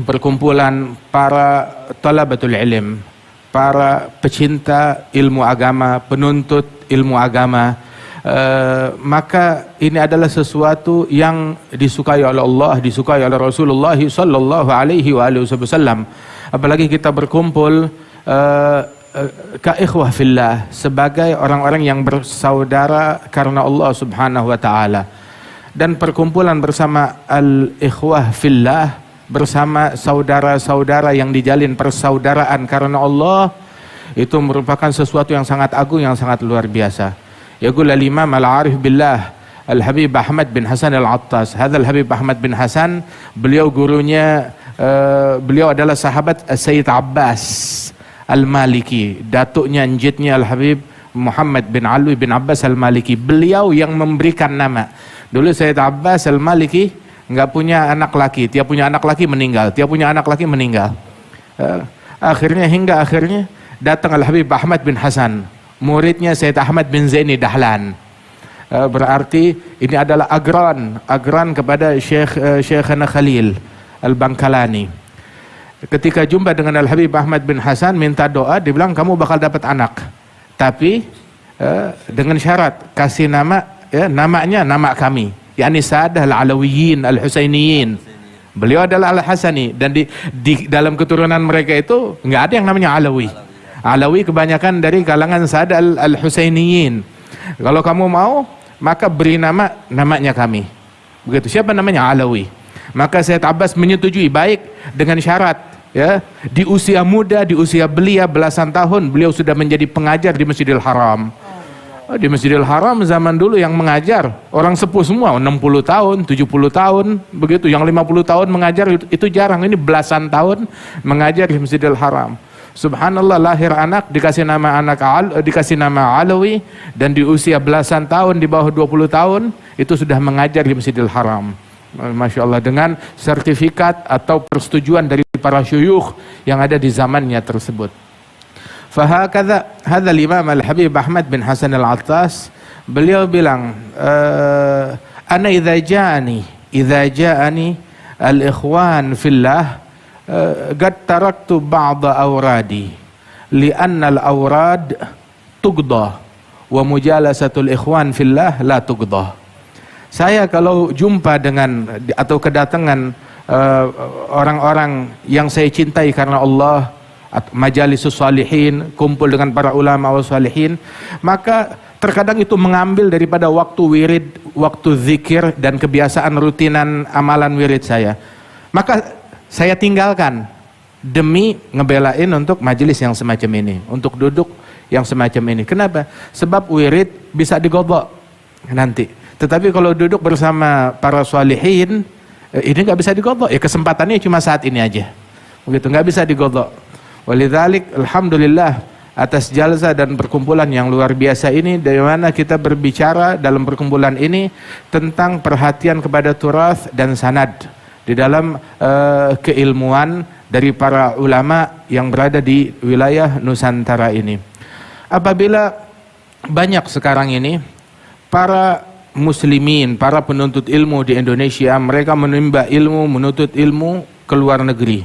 perkumpulan para talabatul ilm, para pecinta ilmu agama, penuntut ilmu agama, maka ini adalah sesuatu yang disukai oleh Allah, disukai oleh Rasulullah sallallahu alaihi wasallam. Apalagi kita berkumpul ka ikhwah fillah, sebagai orang-orang yang bersaudara karena Allah Subhanahu wa taala. Dan perkumpulan bersama al-ikhwah fillah, bersama saudara-saudara yang dijalin persaudaraan karena Allah, itu merupakan sesuatu yang sangat agung, yang sangat luar biasa. Yaqul al-Imam al-Arif billah Al-Habib Ahmad bin Hasan Al-Attas. Hadzal Habib Ahmad bin Hasan, beliau gurunya, beliau adalah sahabat Sayyid Abbas Al-Maliki, datuknya njitnya Al-Habib Muhammad bin Alwi bin Abbas Al-Maliki. Beliau yang memberikan nama. Dulu Sayyid Abbas Al-Maliki enggak punya anak laki, dia punya anak laki meninggal, dia punya anak laki meninggal. Hingga akhirnya datang Al-Habib Ahmad bin Hasan, muridnya Sayyid Ahmad bin Zaini Dahlan. Berarti ini adalah agran kepada Syekhana Khalil Al-Bangkalani. Ketika jumpa dengan Al-Habib Ahmad bin Hasan, minta doa, dibilang kamu bakal dapat anak, tapi dengan syarat kasih nama, namanya nama kami, yakni Sadah Al-Alawiyin Al-Husainiyin. Beliau adalah Al-Hasani, dan di dalam keturunan mereka itu nggak ada yang namanya Alawi. Alawi kebanyakan dari kalangan Sadah Al-Husainiyin. Kalau kamu mau, maka beri namanya kami. Begitu. Siapa namanya? Alawi. Maka Sayyid Abbas menyetujui, baik, dengan syarat, ya, di usia muda, di usia belia belasan tahun, beliau sudah menjadi pengajar di Masjidil Haram. Di Masjidil Haram zaman dulu yang mengajar orang sepuh semua, 60 tahun, 70 tahun, begitu. Yang 50 tahun mengajar itu jarang. Ini belasan tahun mengajar di Masjidil Haram. Subhanallah, lahir anak dikasih nama dikasih nama Alawi, dan di usia belasan tahun, di bawah 20 tahun itu sudah mengajar di Masjidil Haram. Masya Allah, dengan sertifikat atau persetujuan dari para syuyukh yang ada di zamannya tersebut. Fahakadha hadha Imam Al-Habib Ahmad bin Hasan Al-Attas, beliau bilang, ana idza ja'ani al-ikhwan fillah qad taraktu ba'da awradi li'anna al-awrad tuqda wa mujalasatul ikhwan fillah la tuqda. Saya kalau jumpa dengan atau kedatangan orang-orang yang saya cintai karena Allah, majalisus salihin, kumpul dengan para ulama wa salihin, maka terkadang itu mengambil daripada waktu wirid, waktu zikir dan kebiasaan rutinan amalan wirid saya. Maka saya tinggalkan demi ngebelain untuk majelis yang semacam ini, untuk duduk yang semacam ini. Kenapa? Sebab wirid bisa digodok nanti. Tetapi kalau duduk bersama para salihin, ini nggak bisa digodok. Ya kesempatannya cuma saat ini aja. Begitu, nggak bisa digodok. Walidzalik, alhamdulillah atas jalsa dan perkumpulan yang luar biasa ini, dari mana kita berbicara dalam perkumpulan ini tentang perhatian kepada turath dan sanad di dalam keilmuan dari para ulama yang berada di wilayah Nusantara ini. Apabila banyak sekarang ini para muslimin, para penuntut ilmu di Indonesia, mereka menimba ilmu, menuntut ilmu ke luar negeri,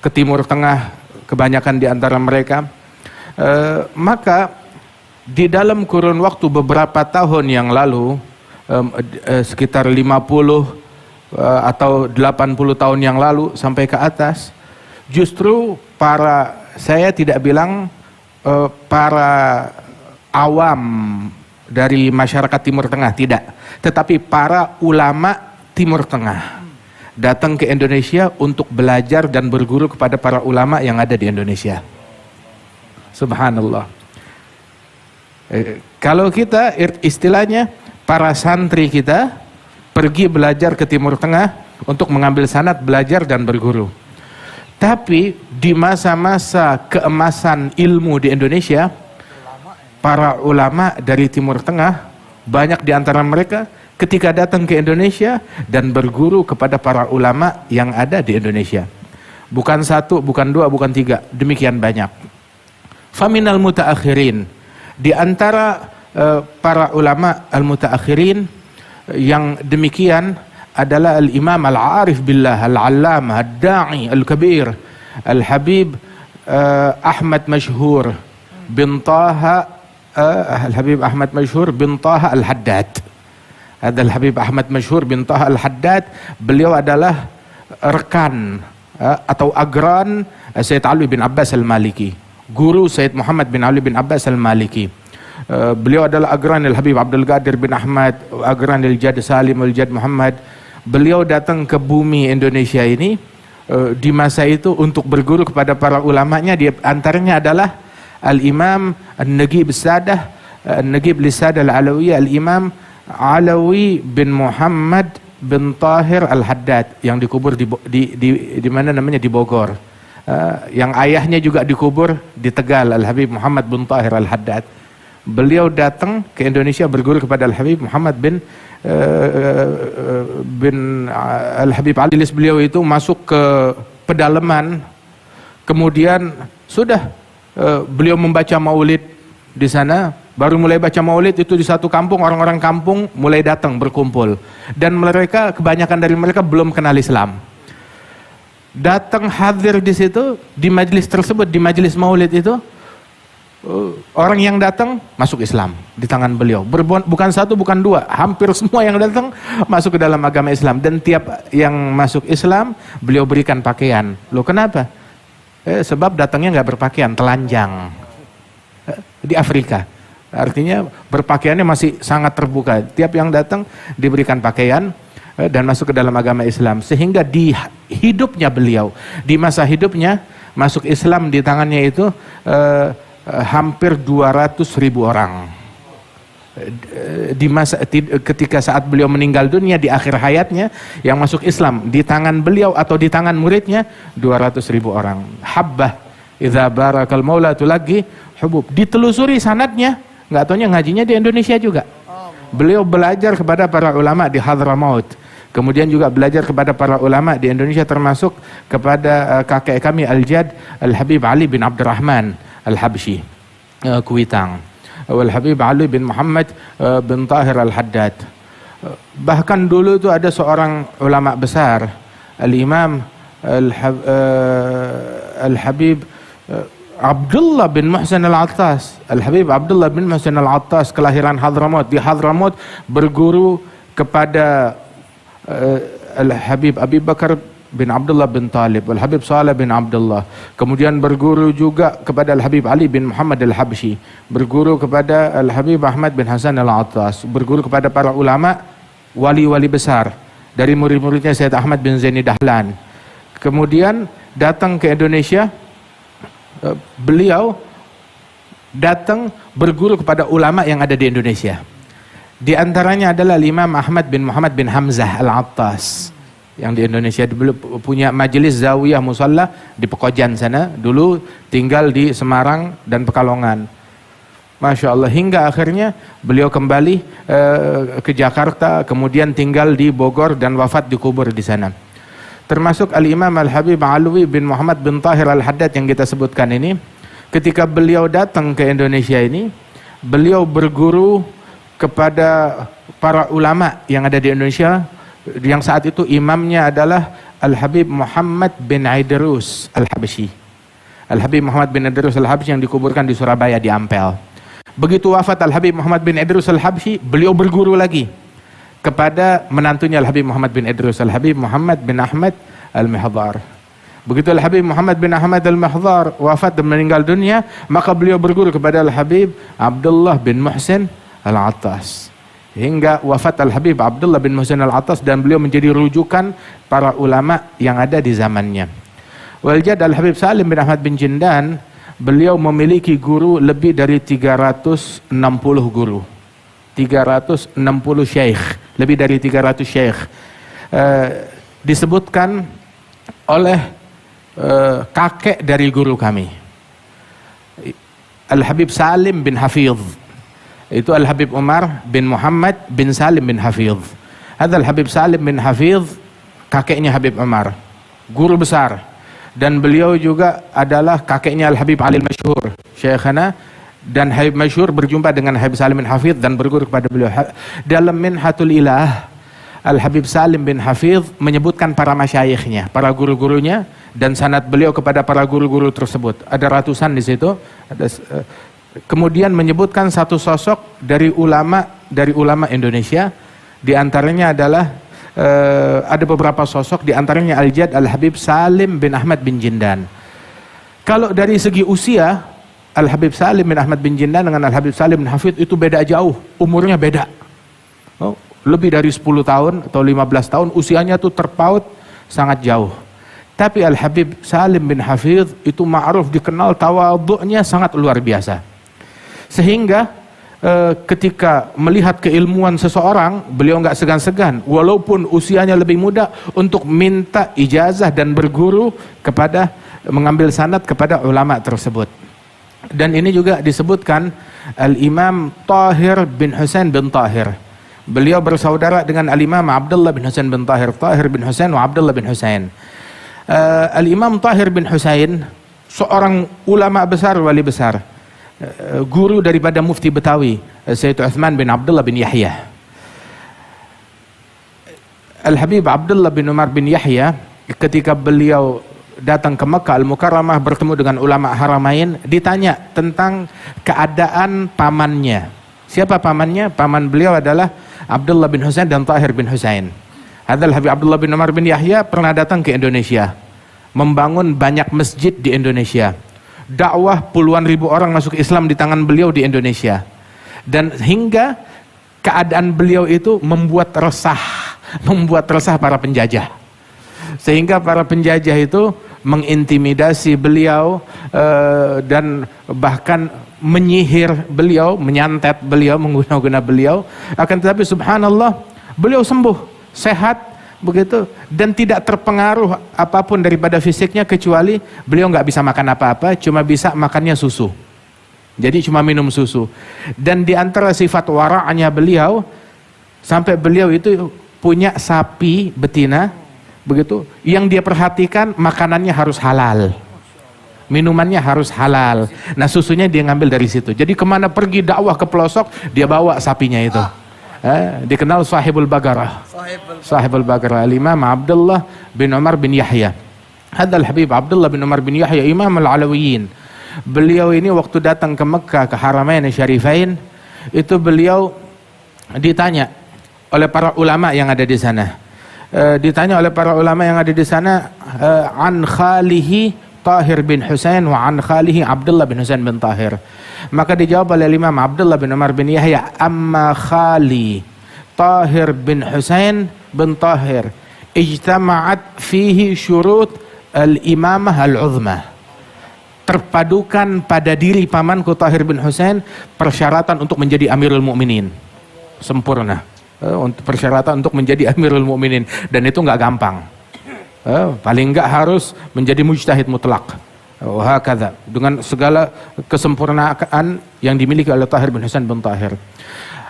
ke Timur Tengah, kebanyakan di antara mereka, maka di dalam kurun waktu beberapa tahun yang lalu, sekitar 50 atau 80 tahun yang lalu sampai ke atas, justru saya tidak bilang para awam dari masyarakat Timur Tengah, tidak, tetapi para ulama Timur Tengah datang ke Indonesia untuk belajar dan berguru kepada para ulama yang ada di Indonesia. Subhanallah. Kalau kita istilahnya, para santri kita pergi belajar ke Timur Tengah untuk mengambil sanad, belajar dan berguru. Tapi di masa-masa keemasan ilmu di Indonesia, para ulama dari Timur Tengah, banyak di antara mereka ketika datang ke Indonesia dan berguru kepada para ulama yang ada di Indonesia. Bukan satu, bukan dua, bukan tiga, demikian banyak. Faminal mutaakhirin, di antara para ulama al-mutaakhirin yang demikian adalah Al-Imam Al-Arif Billah, Al-Allamah, Al-Da'i, Al-Kabir, Al-Habib Ahmad Mashhur bin Taha, Al-Habib Ahmad Mashhur bin Taha Al-Haddad. Ada Al-Habib Ahmad Mashhur bin Taha Al-Haddad, beliau adalah rekan atau agran Sayyid Ali bin Abbas Al-Maliki, guru Sayyid Muhammad bin Ali bin Abbas Al-Maliki. Beliau adalah agran Al-Habib Abdul Qadir bin Ahmad, agran Al-Jad Salim Al-Jad Muhammad. Beliau datang ke bumi Indonesia ini di masa itu untuk berguru kepada para ulamanya. Di antaranya adalah Al-Imam An-Nagib Sadah, An-Nagib Lisadah Al-Alawiyah, Al-Imam Alawi bin Muhammad bin Tahir Al-Haddad, yang dikubur di mana namanya, di Bogor. Yang ayahnya juga dikubur di Tegal, Al-Habib Muhammad bin Tahir Al-Haddad. Beliau datang ke Indonesia berguru kepada Al-Habib Muhammad bin Al-Habib Ali. Beliau itu masuk ke pedalaman, kemudian sudah beliau membaca maulid di sana. Baru mulai baca maulid itu di satu kampung, orang-orang kampung mulai datang berkumpul, dan mereka, kebanyakan dari mereka belum kenal Islam. Datang hadir di situ, di majelis tersebut, di majelis maulid itu, orang yang datang masuk Islam di tangan beliau. Bukan satu, bukan dua, hampir semua yang datang masuk ke dalam agama Islam. Dan tiap yang masuk Islam beliau berikan pakaian. Loh, kenapa? Sebab datangnya nggak berpakaian, telanjang di Afrika. Artinya berpakaiannya masih sangat terbuka. Tiap yang datang diberikan pakaian dan masuk ke dalam agama Islam. Sehingga di hidupnya beliau, di masa hidupnya, masuk Islam di tangannya itu hampir 200.000 orang. di masa ketika saat beliau meninggal dunia di akhir hayatnya, yang masuk Islam di tangan beliau atau di tangan muridnya 200.000 orang. Habbah idza barakal maula tulagi hubub. Ditelusuri sanadnya, nggak taunya ngajinya di Indonesia juga. Beliau belajar kepada para ulama di Hadramaut, kemudian juga belajar kepada para ulama di Indonesia, termasuk kepada kakek kami Al-Jad Al-Habib Ali bin Abdurrahman Al-Habsyi Kuitang, Al-Habib Ali bin Muhammad bin Tahir Al-Haddad. Bahkan dulu itu ada seorang ulama besar, Al-Imam Al-Habib Abdullah bin Muhsin Al-Attas. Al-Habib Abdullah bin Muhsin Al-Attas kelahiran Hadramaut. Di Hadramaut berguru kepada Al-Habib Abi Bakar bin Abdullah bin Talib, Al-Habib Saleh bin Abdullah. Kemudian berguru juga kepada Al-Habib Ali bin Muhammad Al-Habsyi, berguru kepada Al-Habib Ahmad bin Hasan Al-Attas, berguru kepada para ulama wali-wali besar dari murid-muridnya Syed Ahmad bin Zaini Dahlan. Kemudian datang ke Indonesia, beliau datang berguru kepada ulama yang ada di Indonesia. Di antaranya adalah Imam Ahmad bin Muhammad bin Hamzah Al-Attas, yang di Indonesia dulu punya majelis zawiyah musalla di Pekojan sana, dulu tinggal di Semarang dan Pekalongan. Masya Allah, hingga akhirnya beliau kembali ke Jakarta, kemudian tinggal di Bogor dan wafat dikubur di sana. Termasuk Al-Imam Al-Habib Alwi bin Muhammad bin Tahir Al-Haddad yang kita sebutkan ini, ketika beliau datang ke Indonesia ini, beliau berguru kepada para ulama yang ada di Indonesia, yang saat itu imamnya adalah Al-Habib Muhammad bin Idrus Al-Habsyi. Al-Habib Muhammad bin Idrus Al-Habsyi yang dikuburkan di Surabaya di Ampel. Begitu wafat Al-Habib Muhammad bin Idrus Al-Habsyi, beliau berguru lagi kepada menantunya Al-Habib Muhammad bin Idrus, Al-Habib Muhammad bin Ahmad Al-Mihdhar. Begitu Al-Habib Muhammad bin Ahmad Al-Mihdhar wafat dan meninggal dunia, maka beliau berguru kepada Al-Habib Abdullah bin Muhsin Al-Attas, hingga wafat Al-Habib Abdullah bin Muhsin Al-Attas, dan beliau menjadi rujukan para ulama yang ada di zamannya. Waljad Al-Habib Salim bin Ahmad bin Jindan, beliau memiliki guru lebih dari 360 guru, 360 syekh, lebih dari 300 syekh. Disebutkan oleh kakek dari guru kami, Al-Habib Salim bin Hafidh, itu Al-Habib Umar bin Muhammad bin Salim bin Hafidh. Ada Al-Habib Salim bin Hafidh, kakeknya Habib Umar, guru besar, dan beliau juga adalah kakeknya Al-Habib Ali Masyhur, Syekhana, dan Habib Masyhur berjumpa dengan Habib Salim bin Hafidh dan berguru kepada beliau. Dalam Minhatul Ilah, Al-Habib Salim bin Hafidh menyebutkan para masyayikhnya, para guru-gurunya, dan sanad beliau kepada para guru-guru tersebut. Ada ratusan di situ. Kemudian menyebutkan satu sosok dari ulama Indonesia, di antaranya adalah ada beberapa sosok, di antaranya Al-Jad Al-Habib Salim bin Ahmad bin Jindan. Kalau dari segi usia, Al-Habib Salim bin Ahmad bin Jindan dengan Al-Habib Salim bin Hafidh itu beda jauh, umurnya beda. Lebih dari 10 tahun atau 15 tahun, usianya tuh terpaut sangat jauh. Tapi Al-Habib Salim bin Hafidh itu ma'ruf, dikenal tawadhu'nya sangat luar biasa. Sehingga ketika melihat keilmuan seseorang, beliau nggak segan-segan, walaupun usianya lebih muda, untuk minta ijazah dan berguru kepada, mengambil sanad kepada ulama tersebut. Dan ini juga disebutkan Al-Imam Tahir bin Husain bin Tahir. Beliau bersaudara dengan Al-Imam Abdullah bin Husain bin Tahir, Tahir bin Husain wa Abdullah bin Husain. Al-Imam Tahir bin Husain seorang ulama besar, wali besar, guru daripada mufti Betawi Sayyid Uthman bin Abdullah bin Yahya. Al-Habib Abdullah bin Umar bin Yahya, ketika beliau datang ke Mekah Al-Mukarramah bertemu dengan ulama Haramain, ditanya tentang keadaan pamannya. Siapa pamannya? Paman beliau adalah Abdullah bin Husain dan Tahir bin Husain. Habib Abdullah bin Umar bin Yahya pernah datang ke Indonesia, membangun banyak masjid di Indonesia, dakwah puluhan ribu orang masuk Islam di tangan beliau di Indonesia. Dan hingga keadaan beliau itu membuat resah para penjajah, sehingga para penjajah itu mengintimidasi beliau dan bahkan menyihir beliau, menyantet beliau, mengguna-guna beliau. Akan tetapi subhanallah, beliau sembuh, sehat begitu, dan tidak terpengaruh apapun daripada fisiknya, kecuali beliau nggak bisa makan apa-apa, cuma bisa makannya susu. Jadi cuma minum susu. Dan di antara sifat wara'nya beliau, sampai beliau itu punya sapi betina begitu, yang dia perhatikan makanannya harus halal, minumannya harus halal. Nah, susunya dia ngambil dari situ. Jadi kemana pergi dakwah ke pelosok, dia bawa sapinya itu. Dikenal sahibul bagarah. Sahibul bagarah, Al-Imam Abdullah bin Umar bin Yahya. Hadal Habib Abdullah bin Umar bin Yahya, Imam Al-Alawiyin. Beliau ini waktu datang ke Mekah, ke Haramain Syarifain, itu beliau ditanya oleh para ulama yang ada di sana. Ditanya oleh para ulama yang ada di sana, an khalihi Tahir bin Husain wa an khalihi Abdullah bin Husain bin Tahir. Maka dijawab oleh Imam Abdullah bin Umar bin Yahya, amma khali Tahir bin Husain bin Tahir ijtama'at fihi syurut al-imamah al-uzma. Terpadukan pada diri pamanku Tahir bin Husain persyaratan untuk menjadi Amirul Mukminin. Sempurna. Untuk persyaratan untuk menjadi Amirul Mukminin, dan itu nggak gampang. Paling nggak harus menjadi mujtahid mutlak. Wahakadha, dengan segala kesempurnaan yang dimiliki oleh Tahir bin Husain bin Tahir.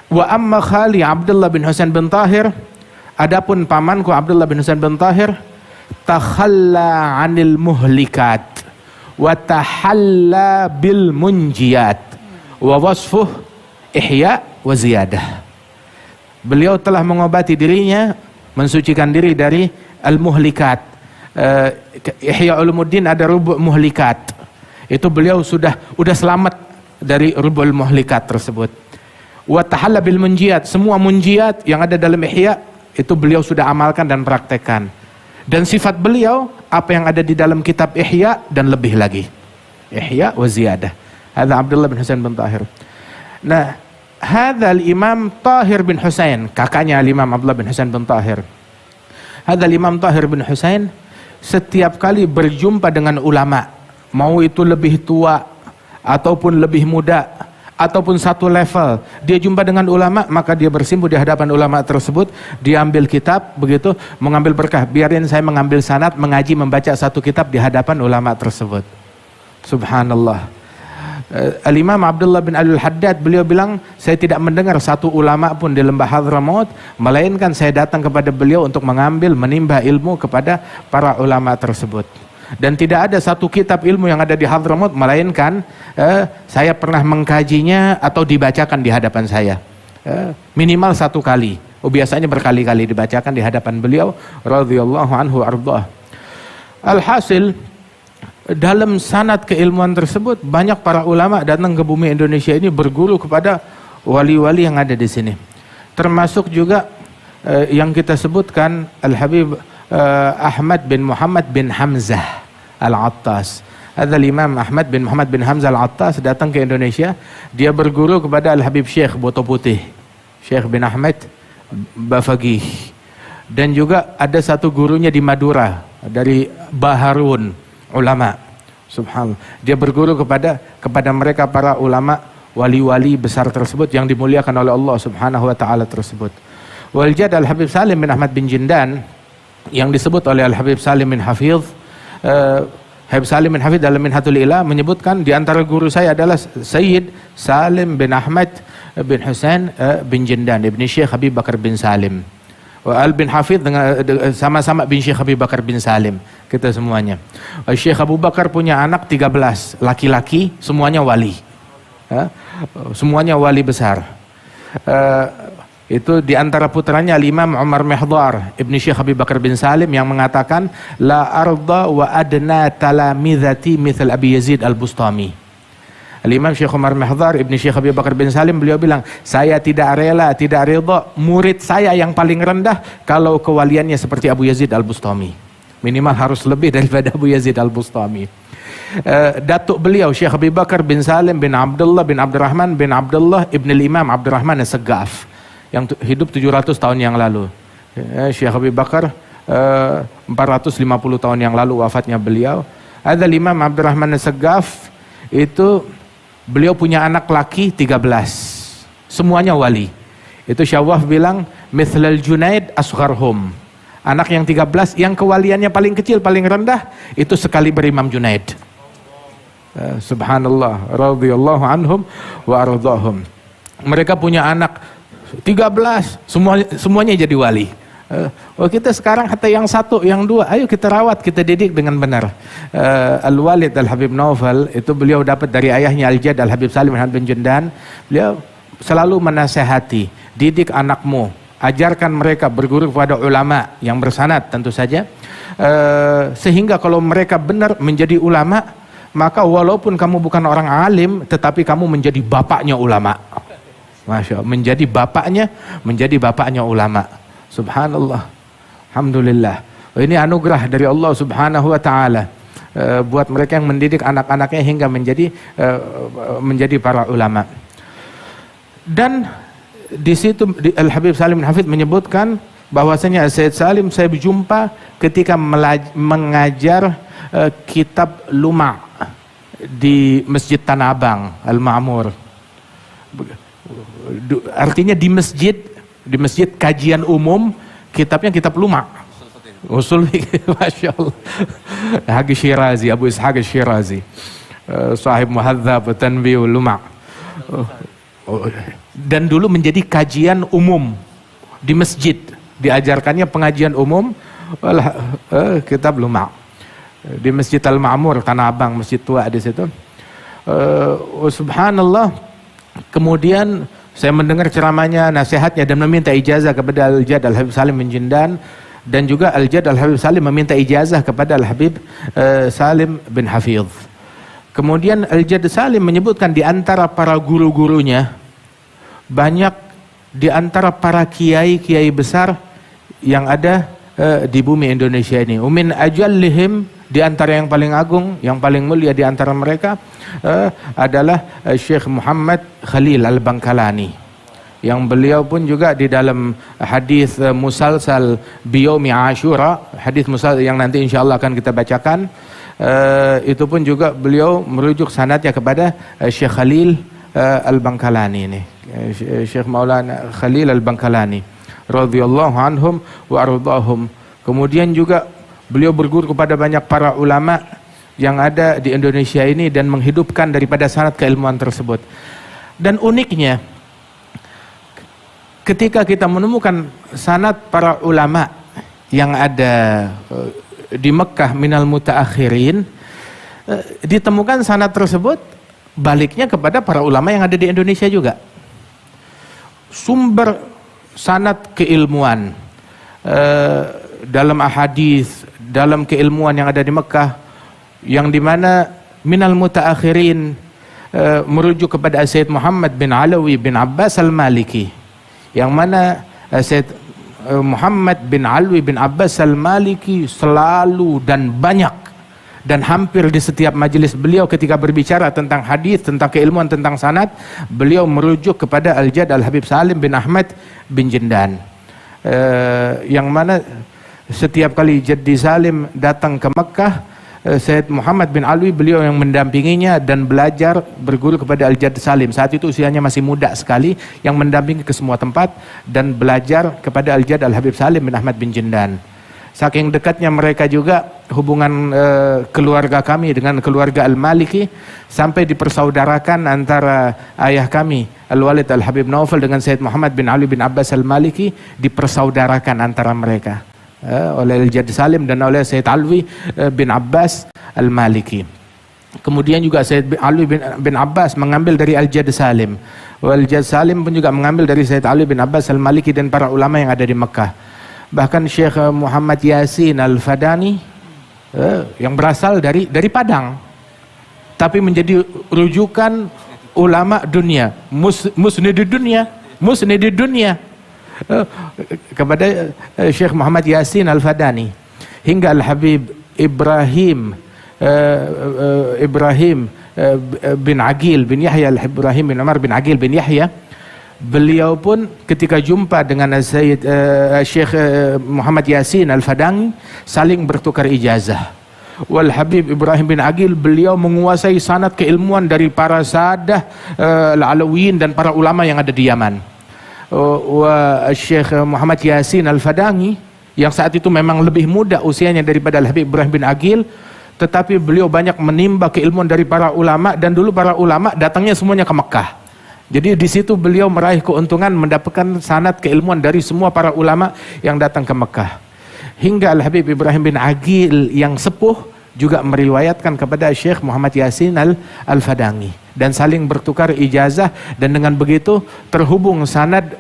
Wa amma khali Abdullah bin Husain bin Tahir, adapun pamanku Abdullah bin Husain bin Tahir, takhalla 'anil muhlikat wa tahalla bil munjiyat wa wasfuh ihya wa ziyadah. Beliau telah mengobati dirinya, mensucikan diri dari al-muhlikat. Ihya Ulumuddin ada rubu' muhlikat. Itu beliau sudah selamat dari rubu'ul muhlikat tersebut. Wa tahalla bil munjiyat, semua munjiyat yang ada dalam Ihya itu beliau sudah amalkan dan praktekkan. Dan sifat beliau apa yang ada di dalam kitab Ihya dan lebih lagi. Ihya wa ziyadah. Hadza Abdullah bin Husain bin Tahir. Nah, Hadzal Imam Tahir bin Husain, kakaknya Imam Abdullah bin Husain bin Tahir. Hadzal Imam Tahir bin Husain setiap kali berjumpa dengan ulama, mau itu lebih tua ataupun lebih muda ataupun satu level, dia jumpa dengan ulama, maka dia bersimpuh di hadapan ulama tersebut, dia ambil kitab begitu, mengambil berkah. Biarin saya mengambil sanad, mengaji, membaca satu kitab di hadapan ulama tersebut. Subhanallah. Al-Imam Abdullah bin Al-Haddad beliau bilang, saya tidak mendengar satu ulama pun di lembah Hadramaut, melainkan saya datang kepada beliau untuk mengambil, menimba ilmu kepada para ulama tersebut. Dan tidak ada satu kitab ilmu yang ada di Hadramaut, melainkan saya pernah mengkajinya atau dibacakan di hadapan saya. Minimal satu kali. Biasanya berkali-kali dibacakan di hadapan beliau radhiyallahu anhu ardhah. Alhasil, dalam sanad keilmuan tersebut banyak para ulama datang ke bumi Indonesia ini berguru kepada wali-wali yang ada di sini. Termasuk juga yang kita sebutkan Al-Habib Ahmad bin Muhammad bin Hamzah Al-Attas. Ada Imam Ahmad bin Muhammad bin Hamzah Al-Attas datang ke Indonesia. Dia berguru kepada Al-Habib Syekh Boto Putih, Syekh bin Ahmad Bafagih. Dan juga ada satu gurunya di Madura dari Baharun ulama. Subhanallah. Dia berguru kepada mereka para ulama wali-wali besar tersebut yang dimuliakan oleh Allah Subhanahu wa taala tersebut. Waljad Al-Habib Salim bin Ahmad bin Jindan yang disebut oleh Al-Habib Salim bin Hafidh, Habib Salim bin Hafidh dalam Minhatul Ilah menyebutkan di antara guru saya adalah Sayyid Salim bin Ahmad bin Husain bin Jindan ibni Syekh Habib Bakar bin Salim. Al bin Hafidh dengan sama-sama bin Syekh Habib Bakar bin Salim, kita semuanya. Syekh Abu Bakar punya anak 13 laki-laki, semuanya wali. Semuanya wali besar. Itu di antara putranya Imam Umar Mihdar ibni Syekh Habib Bakar bin Salim yang mengatakan la arda wa adna talamizati mithal Abi Yazid Al-Bustami. Al-Imam Syekh Umar Mihdar ibni Syekh Habib Bakar bin Salim beliau bilang, saya tidak rela, tidak ridha murid saya yang paling rendah kalau kewaliannya seperti Abu Yazid Al-Bustami. Minimal harus lebih daripada Abu Yazid Al-Bustami. Datuk beliau Syekh Habib Bakar bin Salim bin Abdullah bin Abdurrahman bin Abdullah ibn al-Imam Abdurrahman As-Saggaf yang hidup 700 tahun yang lalu. Syekh Habib Bakar 450 tahun yang lalu wafatnya beliau. Ada Imam Abdurrahman As-Saggaf itu Beliau punya anak laki 13. Semuanya wali. Itu Syawah bilang mithlal Junaid asgharhum. Anak yang 13 yang kewaliannya paling kecil, paling rendah itu sekali berimam Junaid. Subhanallah, radhiyallahu anhum wa ardhahum. Mereka punya anak 13, semuanya jadi wali. Kita sekarang hatta yang satu, yang dua, ayo kita rawat, kita didik dengan benar. Al-Walid Al-Habib Naufal itu beliau dapat dari ayahnya Al-Jad Al-Habib Salim bin Jundan. Beliau selalu menasehati, didik anakmu, ajarkan mereka berguru kepada ulama yang bersanad tentu saja, sehingga kalau mereka benar menjadi ulama, maka walaupun kamu bukan orang alim, tetapi kamu menjadi bapaknya ulama. Masya Allah, menjadi bapaknya ulama. Subhanallah, alhamdulillah. Ini anugerah dari Allah Subhanahu wa taala buat mereka yang mendidik anak-anaknya hingga menjadi para ulama. Dan di situ Al-Habib Salim bin Hafid menyebutkan bahwasanya Sayyid Salim saya berjumpa ketika mengajar kitab Luma' di Masjid Tanah Abang Al-Ma'mur. Artinya di masjid kajian umum, kitabnya kitab Luma'. Usul fikih, Masya Allah. Haqi Syirazi, Abu Ishaq Syirazi, sahib Muhadzab Tanbih Luma'. Dan dulu menjadi kajian umum di masjid, diajarkannya pengajian umum kitab Luma' di Masjid Al-Ma'mur Tanah Abang, masjid tua di situ. Subhanallah. Kemudian saya mendengar ceramahnya, nasihatnya, dan meminta ijazah kepada Al-Jad Al-Habib Salim bin Jindan, dan juga Al-Jad Al-Habib Salim meminta ijazah kepada Al-Habib Salim bin Hafidh. Kemudian Al-Jad Salim menyebutkan di antara para guru-gurunya, banyak di antara para kiai-kiai besar yang ada di bumi Indonesia ini. Umin ajallihim, di antara yang paling agung, yang paling mulia di antara mereka adalah Syekh Muhammad Khalil Al-Bangkalani, yang beliau pun juga di dalam hadis musalsal biyomi Ashura, hadis musal yang nanti insyaallah akan kita bacakan, itu pun juga beliau merujuk sanadnya kepada Syekh Khalil Al-Bangkalani ini, Syekh Maulana Khalil Al-Bangkalani radhiyallahu anhum wa ardhahum. Kemudian juga beliau berguru kepada banyak para ulama yang ada di Indonesia ini dan menghidupkan daripada sanad keilmuan tersebut. Dan uniknya, ketika kita menemukan sanad para ulama yang ada di Mekah minal mutaakhirin, ditemukan sanad tersebut baliknya kepada para ulama yang ada di Indonesia juga. Sumber sanad keilmuan dalam ahadis, dalam keilmuan yang ada di Mekah, yang dimana minal mutaakhirin merujuk kepada Sayyid Muhammad bin Alawi bin Abbas Al-Maliki, yang mana Sayyid Muhammad bin Alawi bin Abbas Al-Maliki selalu dan banyak dan hampir di setiap majelis beliau ketika berbicara tentang hadis, tentang keilmuan, tentang sanad, beliau merujuk kepada Al-Jad Al-Habib Salim bin Ahmad bin Jindan, yang mana setiap kali Jaddi Salim datang ke Mekah, Sayyid Muhammad bin Alwi beliau yang mendampinginya dan belajar berguru kepada Al-Jad Salim. Saat itu usianya masih muda sekali, yang mendampingi ke semua tempat dan belajar kepada Al-Jad Al-Habib Salim bin Ahmad bin Jindan. Saking dekatnya mereka juga hubungan keluarga kami dengan keluarga Al-Maliki, sampai dipersaudarakan antara ayah kami Al-Walid Al-Habib Naufal dengan Sayyid Muhammad bin Ali bin Abbas Al-Maliki, dipersaudarakan antara mereka oleh Al-Jad Salim dan oleh Sayyid Alwi bin Abbas Al-Maliki. Kemudian juga Sayyid Alwi bin Abbas mengambil dari Al-Jad Salim. Al-Jad Salim pun juga mengambil dari Sayyid Alwi bin Abbas Al-Maliki dan para ulama yang ada di Mekah. Bahkan Syekh Muhammad Yasin Al-Fadani yang berasal dari Padang, tapi menjadi rujukan ulama dunia, musnid dunia kepada Syekh Muhammad Yasin Al-Fadani, hingga Al-Habib Ibrahim bin Aqil bin Yahya, Al-Ibrahim bin Umar bin Aqil bin Yahya, beliau pun ketika jumpa dengan Syekh Muhammad Yasin Al-Fadani saling bertukar ijazah. wal Habib Ibrahim bin Aqil, beliau menguasai sanad keilmuan dari para sadah al-Alawiyin dan para ulama yang ada di Yaman. Wa Syekh Muhammad Yasin Al-Fadangi yang saat itu memang lebih muda usianya daripada Al-Habib Ibrahim bin Aqil, tetapi beliau banyak menimba keilmuan dari para ulama, dan dulu para ulama datangnya semuanya ke Mekah. Jadi di situ beliau meraih keuntungan mendapatkan sanad keilmuan dari semua para ulama yang datang ke Mekah. Hingga Al-Habib Ibrahim bin Aqil yang sepuh juga meriwayatkan kepada Syekh Muhammad Yasin Al-Fadangi, dan saling bertukar ijazah, dan dengan begitu terhubung sanad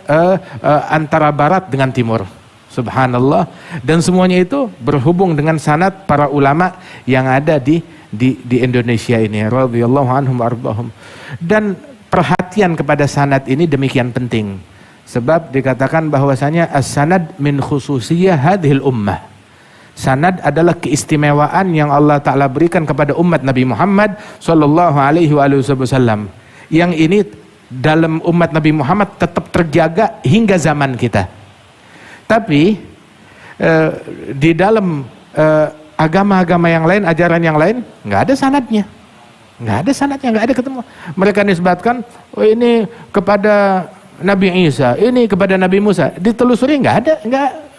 antara barat dengan timur. Subhanallah. Dan semuanya itu berhubung dengan sanad para ulama yang ada di Indonesia ini, radhiyallahu anhum arbahum. Dan perhatian kepada sanad ini demikian penting, sebab dikatakan bahwasanya as-sanad min khususiyah hadhil ummah. Sanad adalah keistimewaan yang Allah Ta'ala berikan kepada umat Nabi Muhammad sallallahu alaihi wasallam, yang ini dalam umat Nabi Muhammad tetap terjaga hingga zaman kita. Tapi di dalam agama-agama yang lain, ajaran yang lain, nggak ada sanadnya. Nggak ada sanadnya, nggak ada ketemu. Mereka nisbatkan, oh ini kepada Nabi Isa, ini kepada Nabi Musa. Ditelusuri nggak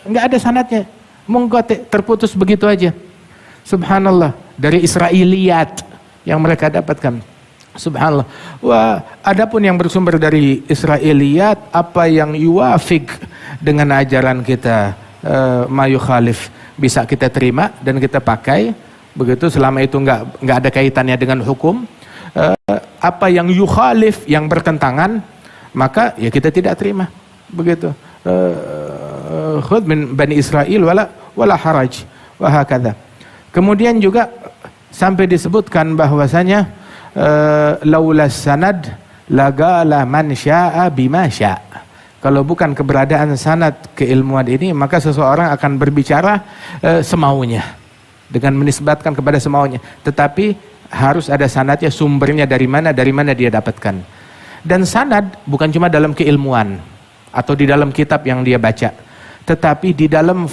ada sanadnya. Monggo terputus begitu aja. Subhanallah, dari Israiliyat yang mereka dapatkan. Subhanallah. Wah, adapun yang bersumber dari Israiliyat, apa yang yuwafik dengan ajaran kita, mayu khalif, bisa kita terima dan kita pakai. Begitu, selama itu nggak ada kaitannya dengan hukum. Apa yang yukhalif, yang bertentangan, maka ya kita tidak terima. Begitu. Khudh min Bani Israel wala haraj wa hakadha. Kemudian juga sampai disebutkan bahwasanya laulas sanad lagala man syaa bima syaa. Kalau bukan keberadaan sanad keilmuan ini, maka seseorang akan berbicara semaunya, dengan menisbatkan kepada semaunya, tetapi harus ada sanadnya, sumbernya dari mana dia dapatkan. Dan sanad bukan cuma dalam keilmuan atau di dalam kitab yang dia baca, tetapi di dalam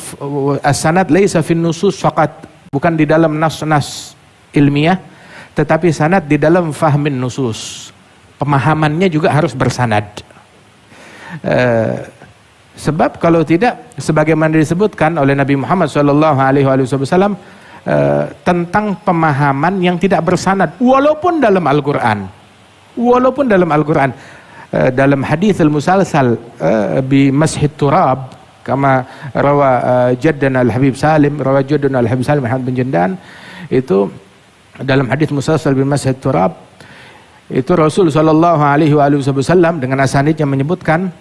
sanad laisa fin nusus faqat, bukan di dalam nas-nas ilmiah, tetapi sanad di dalam fahmin nusus, pemahamannya juga harus bersanad. Sebab kalau tidak, sebagaimana disebutkan oleh Nabi Muhammad SAW, tentang pemahaman yang tidak bersanad, walaupun dalam Al-Quran, dalam hadis al-musalsal bi mashid turab, kama rawa jaddana al-Habib Salim, Muhammad bin Jandan, itu dalam hadis musalsal bi mashid turab, itu Rasul sallallahu alaihi wasallam dengan asanidnya menyebutkan,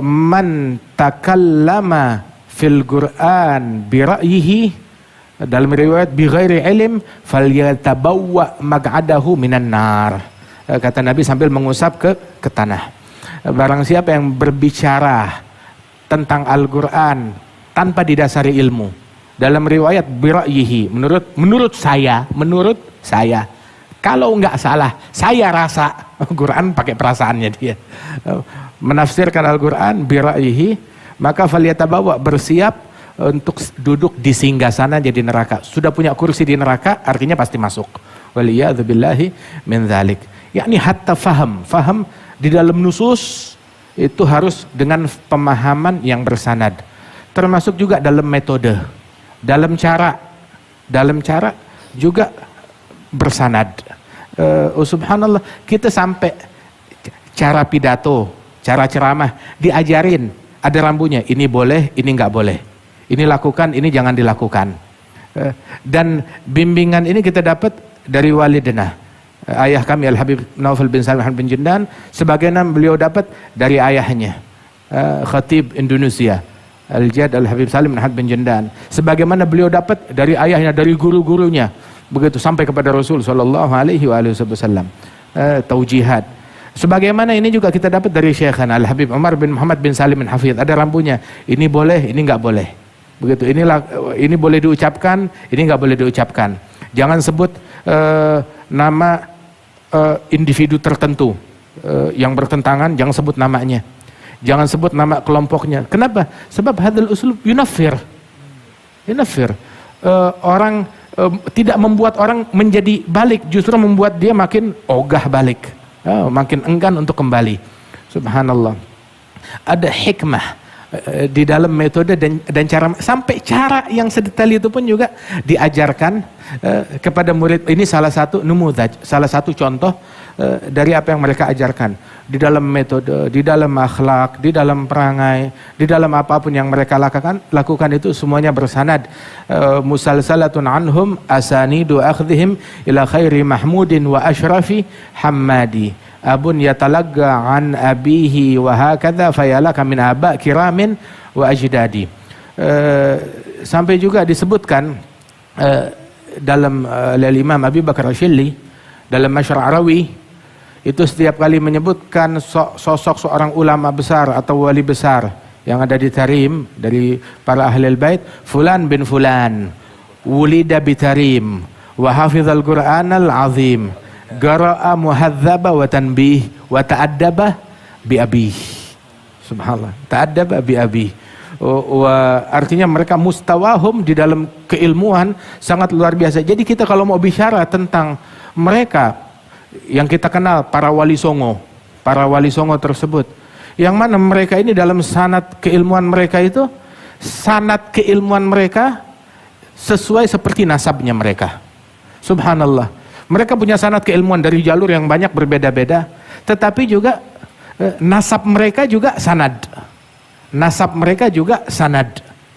man takallama fil Qur'an bi ra'yihi, dalam riwayat bi ghairi ilm falyatabawwa maq'adahu minan nar. Kata Nabi sambil mengusap ke tanah. Barang siapa yang berbicara tentang Al-Qur'an tanpa didasari ilmu, dalam riwayat bi ra'yihi, menurut saya, kalau enggak salah, saya rasa, Al-Quran pakai perasaannya dia, menafsirkan Al-Quran bi ra'yihi, maka falyatabawa, bersiap untuk duduk di singgasana jadi neraka. Sudah punya kursi di neraka, artinya pasti masuk. Waliyadzubillahi min dzalik. Yakni hatta faham di dalam nusus itu harus dengan pemahaman yang bersanad. Termasuk juga dalam metode, dalam cara juga bersanad. Subhanallah, kita sampai cara pidato, cara ceramah diajarin, ada rambunya, ini boleh, ini nggak boleh, ini lakukan, ini jangan dilakukan. Dan bimbingan ini kita dapat dari walidina, ayah kami Al-Habib Naufal bin Salim bin Jandan. Sebagian beliau dapat dari ayahnya, Khatib Indonesia Al-Jad Al-Habib Salim bin Jandan. Sebagaimana beliau dapat dari ayahnya, dari guru-gurunya, begitu sampai kepada Rasul sallallahu alaihi wasallam, taujihat. Sebagaimana ini juga kita dapat dari Syekhana Al-Habib Umar bin Muhammad bin Salim bin Hafidh, ada rambunya, ini boleh, ini nggak boleh. Begitu, ini boleh diucapkan, ini nggak boleh diucapkan. Jangan sebut nama individu tertentu yang bertentangan, jangan sebut namanya. Jangan sebut nama kelompoknya. Kenapa? Sebab hadzal uslub yunaffir. Orang tidak membuat orang menjadi balik, justru membuat dia makin ogah balik, makin enggan untuk kembali. Subhanallah. Ada hikmah di dalam metode dan cara, sampai cara yang sedetail itu pun juga diajarkan kepada murid. Ini salah satu numudaj, salah satu contoh dari apa yang mereka ajarkan di dalam metode, di dalam akhlak, di dalam perangai, di dalam apapun yang mereka lakukan itu semuanya bersanad. Musalsalatun anhum asanidu akhdhihim ila khairi mahmudin wa ashrafi hammadi. Abun yatalagga an abihi wa hakadha fayalaka min aba kiramin wa ajdadi. Sampai juga disebutkan dalam Imam Abi Bakar Asyilli dalam Masyar' itu setiap kali menyebutkan sosok seorang ulama besar atau wali besar yang ada di Tarim dari para ahlul bait, fulan bin fulan wulida bi Tarim wa hafizal Qur'anal azim qara'a muhadzaba wa tanbih wa ta'addaba bi abih. Subhanallah, ta'addaba bi abih. Artinya mereka mustawahum di dalam keilmuan sangat luar biasa. Jadi kita kalau mau bicara tentang mereka yang kita kenal, para wali songo tersebut, yang mana mereka ini dalam sanad keilmuan mereka itu, sanad keilmuan mereka sesuai seperti nasabnya mereka. Subhanallah, mereka punya sanad keilmuan dari jalur yang banyak berbeda-beda, tetapi juga nasab mereka juga sanad.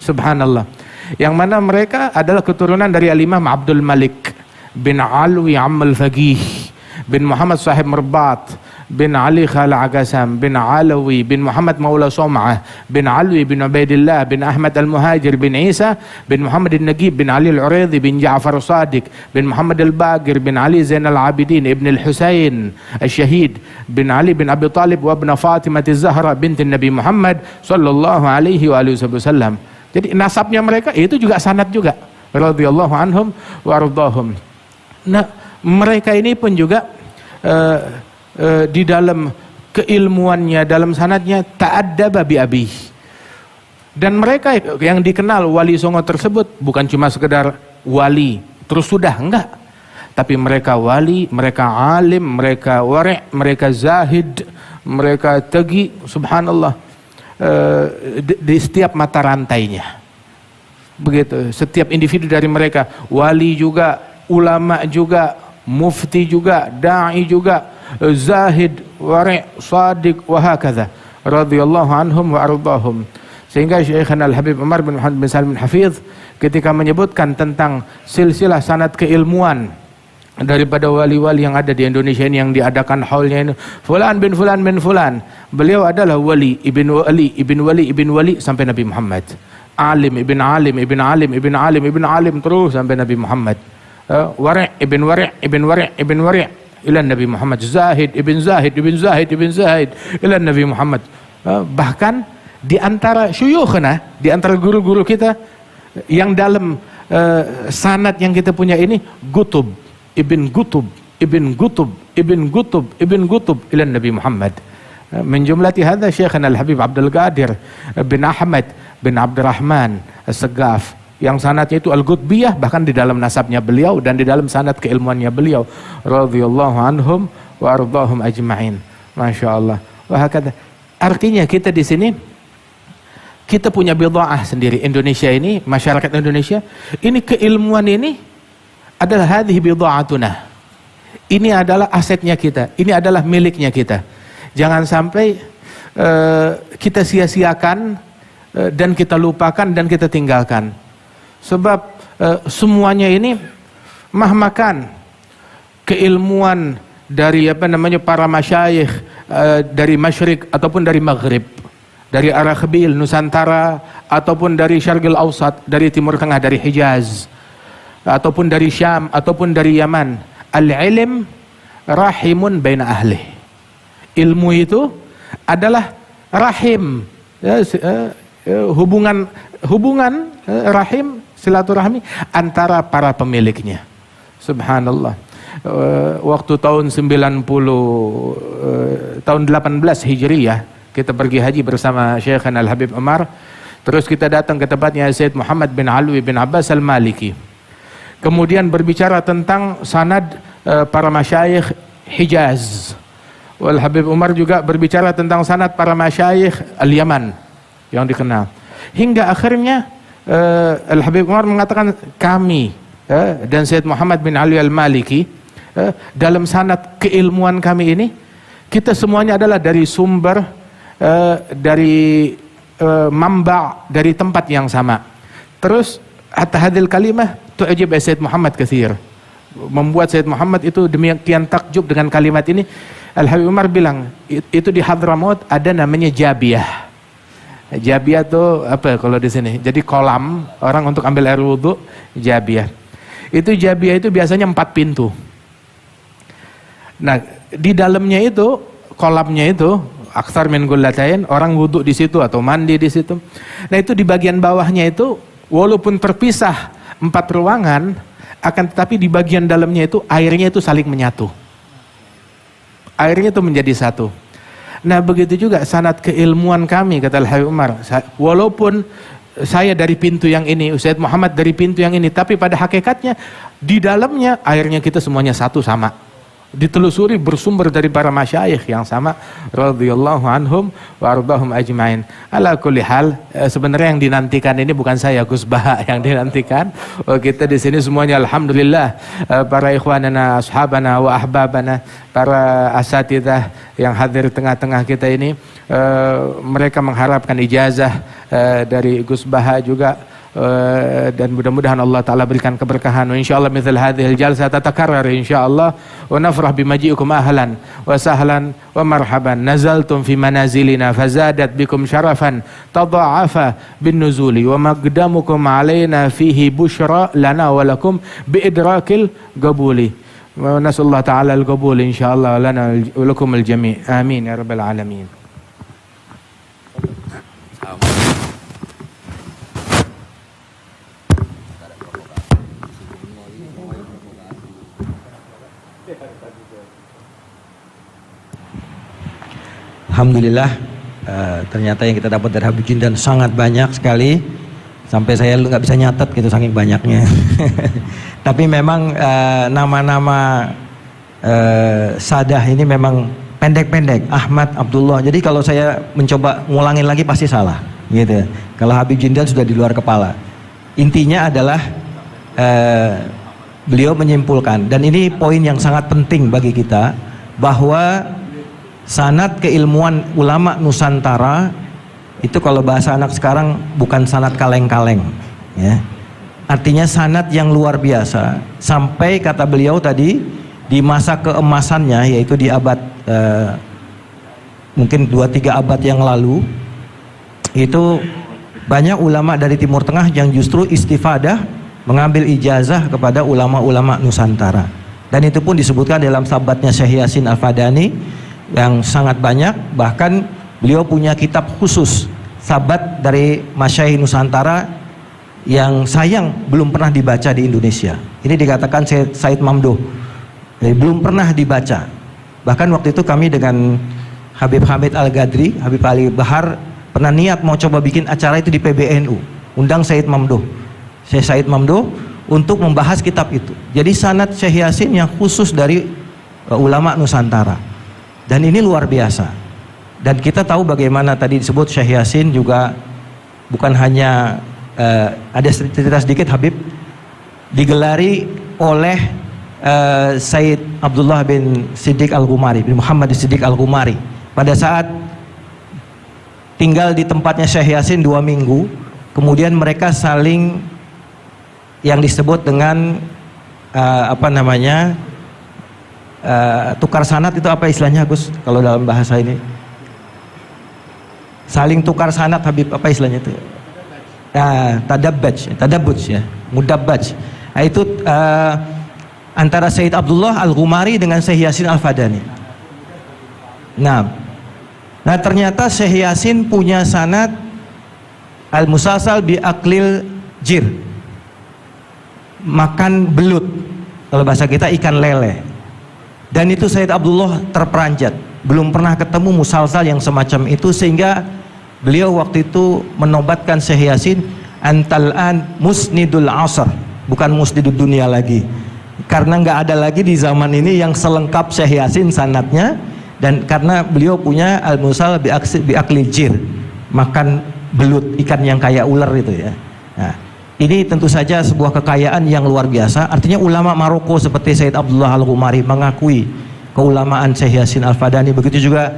Subhanallah, yang mana mereka adalah keturunan dari Al-Imam Abdul Malik bin Alwi Ammal Faqih bin Muhammad Sahib Merbat bin Ali Khal Agasam bin Alawi bin Muhammad Maula Som'ah bin Alwi bin Ubaidillah bin Ahmad Al-Muhajir bin Isa bin Muhammad Al-Nagib bin Ali Al-Uridhi bin Ja'far Sadiq bin Muhammad Al-Bagir bin Ali Zain Al-Abidin ibn Al-Husayn Al-Syahid bin Ali bin Abi Talib wa ibn Fatimah Az-Zahra binti Nabi Muhammad sallallahu alaihi wa alihi wasallam. Jadi nasabnya mereka itu juga sanad juga, radhiyallahu anhum wa ardahum. Nah, mereka ini pun juga di dalam keilmuannya, dalam sanadnya ta'addaba bi abih. Dan mereka yang dikenal wali songo tersebut bukan cuma sekedar wali terus sudah, enggak. Tapi mereka wali, mereka alim, mereka wari', mereka zahid, mereka tegi, subhanallah, di setiap mata rantainya. Begitu, setiap individu dari mereka, wali juga, ulama juga, mufti juga, da'i juga, zahid, wari', sadiq, wa hakadha, radhiyallahu anhum wa ardahum. Sehingga Syekhana Al-Habib Umar bin Muhammad bin Salim Al-Hafidh ketika menyebutkan tentang silsilah sanad keilmuan daripada wali-wali yang ada di Indonesia ini, yang diadakan haulnya ini, fulan bin fulan bin fulan, beliau adalah wali ibn wali ibn wali ibn wali sampai Nabi Muhammad, alim ibn alim ibn alim ibn alim ibn alim terus sampai Nabi Muhammad, wari' ibn wari' ibn wari' ibn wari' ila Nabi Muhammad, zahid ibn zahid ibn zahid ibn zahid ila Nabi Muhammad. Bahkan di antara syuyukhna, di antara guru-guru kita yang dalam sanad yang kita punya ini, Gutub ibn Gutub ibn Gutub ibn Gutub ibn Gutub ila Nabi Muhammad. Min jumlati hadha Syekhana Al-Habib Abdul Qadir bin Ahmad bin Abdurrahman As-Saggaf, yang sanadnya itu Al-Qutbiyah, bahkan di dalam nasabnya beliau dan di dalam sanad keilmuannya beliau, radhiyallahu anhum wa ardahum ajma'in. Masyaallah. Wah, kata artinya kita di sini kita punya bid'ah sendiri. Indonesia ini, masyarakat Indonesia ini, keilmuan ini adalah hadhihi bid'atuna. Ini adalah asetnya kita, ini adalah miliknya kita. Jangan sampai kita sia-siakan dan kita lupakan dan kita tinggalkan. Sebab semuanya ini mahmakan keilmuan dari para masyayikh dari Masyriq ataupun dari Maghrib, dari arah Khabil, Nusantara, ataupun dari Syarqil Awsat, dari Timur Tengah, dari Hijaz, ataupun dari Syam, ataupun dari Yaman. Al-ilm rahimun baina ahlih. Ilmu itu adalah rahim, hubungan rahim, silaturahmi antara para pemiliknya. Subhanallah. Waktu tahun 18 Hijriyah kita pergi haji bersama Syekhana Al-Habib Umar. Terus kita datang ke tempatnya Sayyid Muhammad bin Alwi bin Abbas Al-Maliki. Kemudian berbicara tentang sanad para masyayikh Hijaz. Wal Habib Umar juga berbicara tentang sanad para masyayikh Al-Yaman yang dikenal. Hingga akhirnya Al Habib Umar mengatakan kami dan Sayyid Muhammad bin Ali Al-Maliki dalam sanad keilmuan kami ini kita semuanya adalah dari sumber dari mamba dari tempat yang sama. Terus hatta hadil kalimah tu'jib Sayyid Muhammad katsir. Membuat Sayyid Muhammad itu demikian takjub dengan kalimat ini. Al Habib Umar bilang itu di Hadramaut ada namanya Jabiyah. Jabiyah itu apa kalau di sini? Jadi kolam orang untuk ambil air wudhu, Jabiyah. Itu Jabiyah itu biasanya 4 pintu. Nah, di dalamnya itu kolamnya itu aksar min gullatain, orang wudhu di situ atau mandi di situ. Nah, itu di bagian bawahnya itu walaupun terpisah 4 ruangan, akan tetapi di bagian dalamnya itu airnya itu saling menyatu. Airnya itu menjadi satu. Nah, begitu juga sanad keilmuan kami, kata Al Habib Umar. Walaupun saya dari pintu yang ini, Sayyid Muhammad dari pintu yang ini, tapi pada hakikatnya di dalamnya airnya kita semuanya satu sama. Ditelusuri bersumber dari para masyayikh yang sama radhiyallahu anhum wa ardahum ajmain. Ala kulli hal, sebenarnya yang dinantikan ini bukan saya Gus Baha yang dinantikan. Kita di sini semuanya alhamdulillah para ikhwanana, ashabana wa ahbabana, para asatidzah yang hadir tengah-tengah kita ini, mereka mengharapkan ijazah dari Gus Baha juga. Dan mudah-mudahan Allah Ta'ala berikan keberkahan. Wa insyaallah mithal hadhil jalsah tatakarrar insyaallah. Wa nafrah bimaji'ikum ahlan wa sahlan wa marhaban. Nazaltum fi manazilina fazadat bikum syarafan tadha'afa bin nuzuli wa maqdamukum alaina fihi bushra lana wa lakum bi idrakil qabuli. Wa nasallahu ta'ala al-qabul insyaallah lana wa lakum al-jami'. Amin ya rabbal alamin. Alhamdulillah, ternyata yang kita dapat dari Habib Jindan sangat banyak sekali, sampai saya nggak bisa nyatet gitu saking banyaknya. Tapi memang nama-nama sadah ini memang pendek-pendek, Ahmad, Abdullah. Jadi kalau saya mencoba ngulangin lagi pasti salah, gitu. Kalau Habib Jindan sudah di luar kepala. Intinya adalah beliau menyimpulkan, dan ini poin yang sangat penting bagi kita, bahwa sanad keilmuan ulama Nusantara itu kalau bahasa anak sekarang bukan sanad kaleng-kaleng, ya. Artinya sanad yang luar biasa, sampai kata beliau tadi di masa keemasannya, yaitu di abad mungkin 2-3 abad yang lalu, itu banyak ulama dari Timur Tengah yang justru istifadah mengambil ijazah kepada ulama-ulama Nusantara. Dan itu pun disebutkan dalam sabatnya Syekh Yasin Al-Fadani yang sangat banyak. Bahkan beliau punya kitab khusus sabat dari masyayikh Nusantara yang sayang belum pernah dibaca di Indonesia. Ini dikatakan Said Mamduh, jadi belum pernah dibaca. Bahkan waktu itu kami dengan Habib Hamid Al-Gadri, Habib Ali Bahar pernah niat mau coba bikin acara itu di PBNU, undang Said Mamduh, Syekh Said Mamduh untuk membahas kitab itu. Jadi sanad Syekh Yasin yang khusus dari ulama Nusantara. Dan ini luar biasa. Dan kita tahu bagaimana tadi disebut Syekh Yasin juga bukan hanya ada cerita sedikit Habib digelari oleh Said Abdullah bin Siddiq Al-Ghumari, bin Muhammad Siddiq Al-Ghumari. Pada saat tinggal di tempatnya Syekh Yasin 2 minggu, kemudian mereka saling yang disebut dengan tukar sanad. Itu apa istilahnya Gus kalau dalam bahasa ini? Saling tukar sanad Habib, apa istilahnya itu? Tadabbaj ya, mudabbaj. Nah, itu antara Said Abdullah Al-Ghumari dengan Syekh Yasin Al-Fadani. Nah ternyata Syekh Yasin punya sanad al-musalsal bi aklil jir, makan belut, kalau bahasa kita ikan lele. Dan itu Said Abdullah terperanjat, belum pernah ketemu musalsal yang semacam itu, sehingga beliau waktu itu menobatkan Syekh Yasin, antal an musnidul asr, bukan musnidud dunia lagi. Karena nggak ada lagi di zaman ini yang selengkap Syekh Yasin sanadnya, dan karena beliau punya al-musal bi akli jir, makan belut ikan yang kayak ular itu ya. Nah, ini tentu saja sebuah kekayaan yang luar biasa. Artinya ulama Maroko seperti Said Abdullah Al-Ghumari mengakui keulamaan Syekh Yasin Al-Fadani. Begitu juga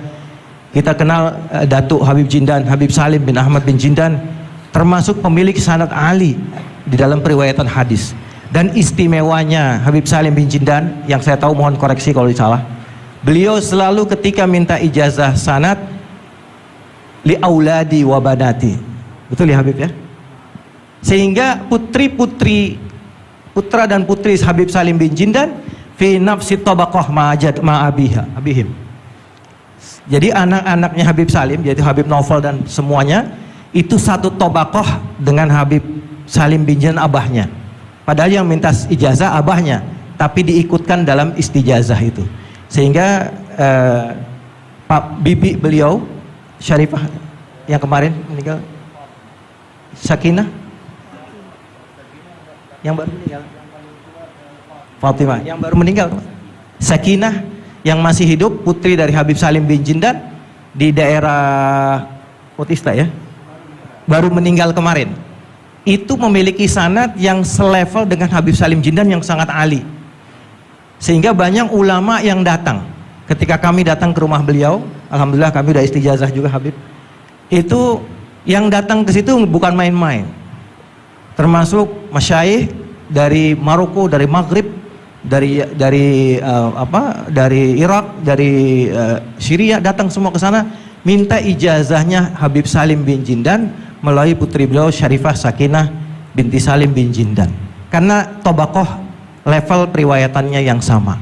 kita kenal Datuk Habib Jindan, Habib Salim bin Ahmad bin Jindan, termasuk pemilik sanad Ali di dalam periwayatan hadis. Dan istimewanya Habib Salim bin Jindan, yang saya tahu, mohon koreksi kalau salah, beliau selalu ketika minta ijazah sanad li auladi wa banati. Betul ya Habib ya? Sehingga putra dan putri Habib Salim bin Jindan fi nafsi tabaqah abihim. Jadi anak-anaknya Habib Salim, yaitu Habib Naufal dan semuanya, itu satu tabaqah dengan Habib Salim bin Jindan abahnya. Padahal yang minta ijazah abahnya, tapi diikutkan dalam istijazah itu. Sehingga Pak bibi beliau Syarifah yang kemarin meninggal, Sakinah yang baru meninggal, Fatimah yang baru meninggal, Sakinah yang masih hidup, putri dari Habib Salim bin Jindan di daerah Otista ya, baru meninggal kemarin. Itu memiliki sanad yang selevel dengan Habib Salim Jindan yang sangat ali. Sehingga banyak ulama yang datang. Ketika kami datang ke rumah beliau, alhamdulillah kami udah istijazah juga Habib. Itu yang datang ke situ bukan main-main. Termasuk masyayikh dari Maroko, dari Maghrib, dari Irak, dari Syria, datang semua ke sana minta ijazahnya Habib Salim bin Jindan melalui putri beliau Syarifah Sakinah binti Salim bin Jindan. Karena tabaqah level periwayatannya yang sama.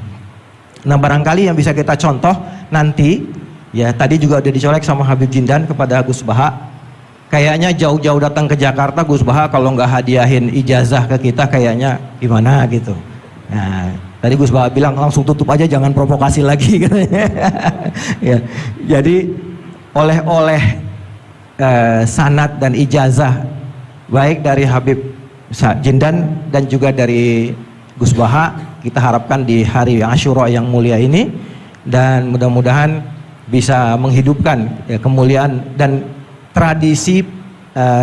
Nah, barangkali yang bisa kita contoh nanti, ya tadi juga udah dicolek sama Habib Jindan kepada Gus Baha. Kayaknya jauh-jauh datang ke Jakarta Gus Baha, kalau nggak hadiahin ijazah ke kita kayaknya gimana gitu. Nah, tadi Gus Baha bilang langsung tutup aja, jangan provokasi lagi katanya. Ya, jadi oleh-oleh sanad dan ijazah baik dari Habib Jindan dan juga dari Gus Baha, kita harapkan di hari Asyura yang mulia ini, dan mudah-mudahan bisa menghidupkan ya, kemuliaan dan tradisi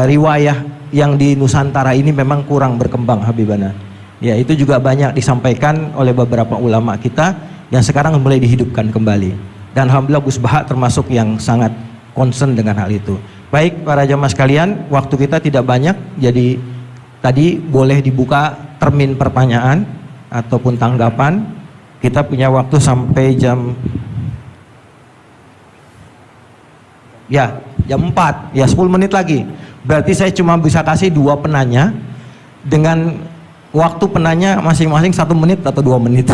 riwayah yang di Nusantara ini memang kurang berkembang Habibana. Ya, itu juga banyak disampaikan oleh beberapa ulama kita yang sekarang mulai dihidupkan kembali. Dan alhamdulillah Gus Baha termasuk yang sangat concern dengan hal itu. Baik para jamaah sekalian, waktu kita tidak banyak, jadi tadi boleh dibuka termin pertanyaan ataupun tanggapan. Kita punya waktu sampai jam 4, ya 10 menit lagi. Berarti saya cuma bisa kasih 2 penanya dengan waktu penanya masing-masing 1 menit atau 2 menit.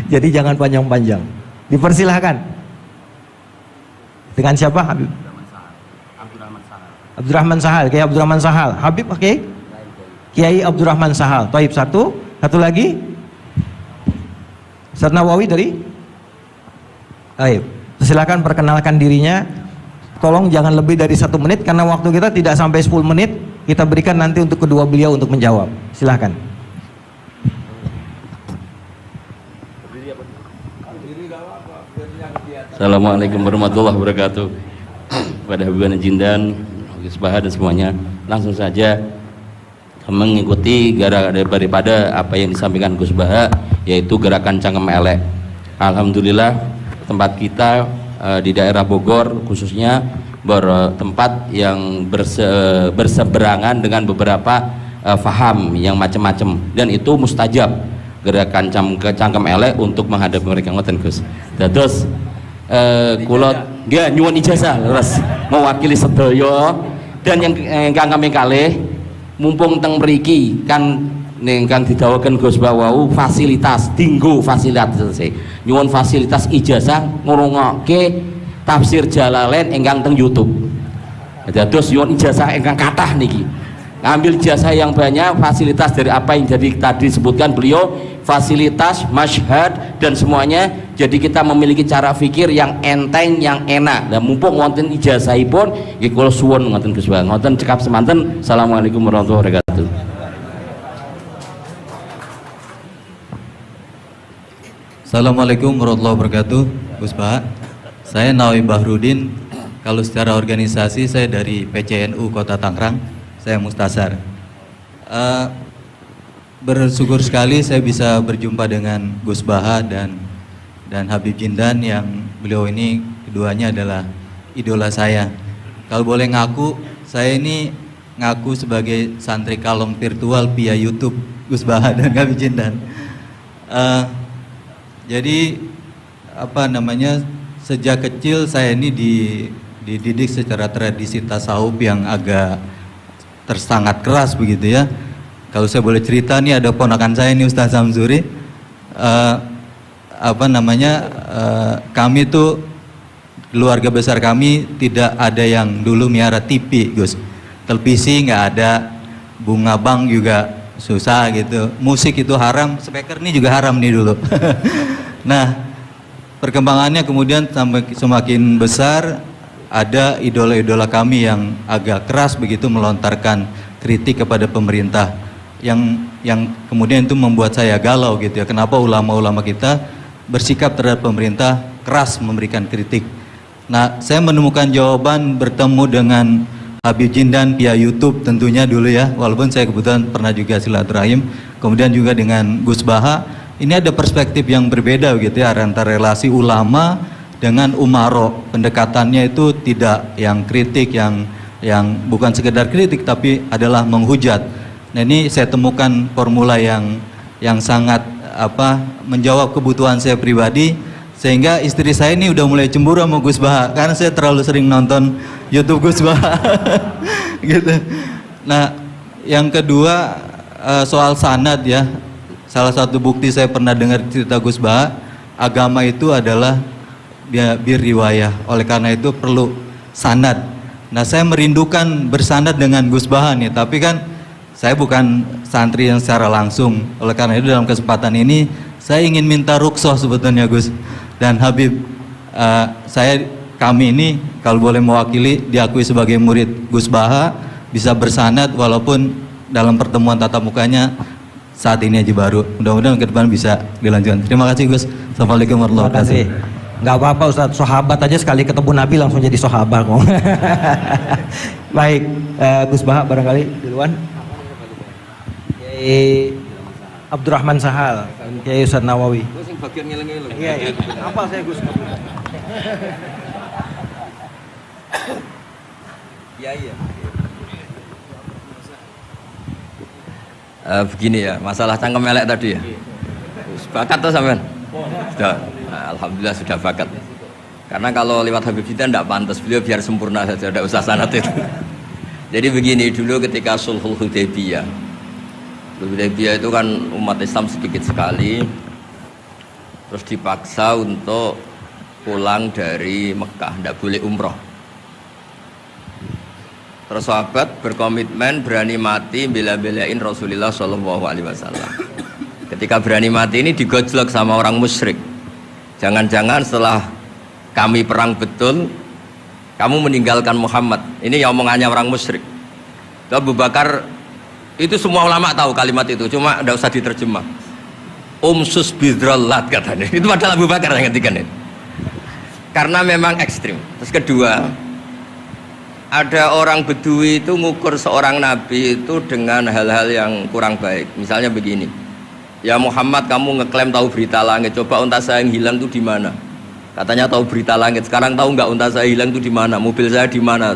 Jadi jangan panjang-panjang. Dipersilahkan. Dengan siapa Habib? Abdurrahman Sahal, Kiai Abdurrahman Sahal. Habib oke? Okay? Kiai Abdurrahman Sahal. Taib satu lagi. Ustaz Nawawi dari? Baik. Silakan perkenalkan dirinya. Tolong jangan lebih dari 1 menit karena waktu kita tidak sampai 10 menit. Kita berikan nanti untuk kedua beliau untuk menjawab. Silakan. Assalamualaikum warahmatullahi wabarakatuh. Pada Habibana Jindan, Gus Baha dan semuanya, langsung saja mengikuti daripada apa yang disampaikan Gus Baha, yaitu gerakan cangkem elek. Alhamdulillah tempat kita di daerah Bogor khususnya bertempat yang berseberangan dengan beberapa faham yang macam-macam, dan itu mustajab gerakan cangkem elek untuk menghadapi mereka ngoten Gus. Dados kula nggih nyuwun ijazah leres mewakili sedaya, dan yang kami kalih mumpung teng mriki kan ingkang didhawuhaken Gus Bawau fasilitas dinggo fasilitas nyuwun fasilitas ijazah ngrungokke tafsir Jalalain ingkang teng YouTube. Dados nyuwun ijazah ingkang kathah niki. Ngambil ijazah yang banyak, fasilitas dari apa yang jadi tadi disebutkan beliau, fasilitas, masyhad dan semuanya. Jadi kita memiliki cara fikir yang enteng, yang enak. Dan mumpung wonten ijazahipun nggih kula suwun ngoten Gus Bang. Ngoten cekap semanten. Assalamualaikum warahmatullahi wabarakatuh. Assalamualaikum warahmatullahi wabarakatuh. Gus Baha, saya Nawi Bahrudin. Kalau secara organisasi saya dari PCNU Kota Tangerang, saya Mustasar. Bersyukur sekali saya bisa berjumpa dengan Gus Baha dan Habib Jindan yang beliau ini keduanya adalah idola saya. Kalau boleh ngaku, saya ini ngaku sebagai santri kalong virtual via YouTube Gus Baha dan Habib Jindan. Jadi sejak kecil saya ini dididik secara tradisi tasawuf yang agak sangat keras begitu ya. Kalau saya boleh cerita nih, ada ponakan saya nih Ustaz Samsuri, kami tuh keluarga besar kami tidak ada yang dulu miara TV, Gus. Televisi nggak ada, bunga bank juga susah gitu. Musik itu haram, speaker nih juga haram nih dulu. Nah, perkembangannya kemudian semakin besar, ada idola-idola kami yang agak keras begitu melontarkan kritik kepada pemerintah, yang kemudian itu membuat saya galau gitu ya. Kenapa ulama-ulama kita bersikap terhadap pemerintah keras memberikan kritik? Nah, saya menemukan jawaban bertemu dengan Habib Jindan via YouTube tentunya dulu ya, walaupun saya kebetulan pernah juga silaturahim. Kemudian juga dengan Gus Baha, ini ada perspektif yang berbeda gitu ya, antara relasi ulama dengan umaro. Pendekatannya itu tidak yang kritik, yang bukan sekedar kritik tapi adalah menghujat. Nah, ini saya temukan formula yang sangat menjawab kebutuhan saya pribadi, sehingga istri saya ini udah mulai cemburu sama Gus Baha karena saya terlalu sering nonton YouTube Gus Baha. Gitu. Nah, yang kedua soal sanad ya. Salah satu bukti saya pernah dengar cerita Gus Baha, agama itu adalah bir-riwayah. Oleh karena itu perlu sanad. Nah, saya merindukan bersanad dengan Gus Baha nih, tapi kan saya bukan santri yang secara langsung. Oleh karena itu dalam kesempatan ini saya ingin minta rukhsah sebetulnya Gus dan Habib. Kami ini kalau boleh mewakili diakui sebagai murid Gus Baha, bisa bersanad walaupun dalam pertemuan tatap mukanya saat ini aja baru. Mudah-mudahan ke depan bisa dilanjutkan. Terima kasih Gus. Assalamualaikum warahmatullahi wabarakatuh. Nggak apa-apa Ustaz, sahabat aja sekali ketemu Nabi langsung jadi sahabat kok. Baik, Gus Baha barangkali duluan. Kiai Abdurrahman Sahal, Kiai Ustaz Nawawi. Iya. Apa saya Gus? Iya. Begini ya, masalah cangkem elek tadi ya. Bakat tuh sampean? Sudah, alhamdulillah sudah bakat. Karena kalau lewat Habib Jindan tidak pantas, beliau biar sempurna saja, tidak usah sanad itu. Jadi begini, dulu ketika Sulhul Hudaybiyah itu kan umat Islam sedikit sekali, terus dipaksa untuk pulang dari Mekah, tidak boleh umroh. Terus sahabat berkomitmen berani mati bela-belain Rasulullah SAW. Ketika berani mati ini digojlok sama orang musyrik. Jangan-jangan setelah kami perang betul, kamu meninggalkan Muhammad. Ini omongannya orang musyrik. Abu Bakar, itu semua ulama tahu kalimat itu, cuma tidak usah diterjemah. Umsus bidrollat katanya. Itu padahal Abu Bakar yang ngetikan itu. Karena memang ekstrim. Terus kedua, ada orang Bedui itu ngukur seorang nabi itu dengan hal-hal yang kurang baik. Misalnya begini, ya Muhammad, kamu ngeklaim tahu berita langit, coba unta saya yang hilang itu di mana? Katanya tahu berita langit, sekarang tahu nggak unta saya hilang itu di mana? Mobil saya di mana?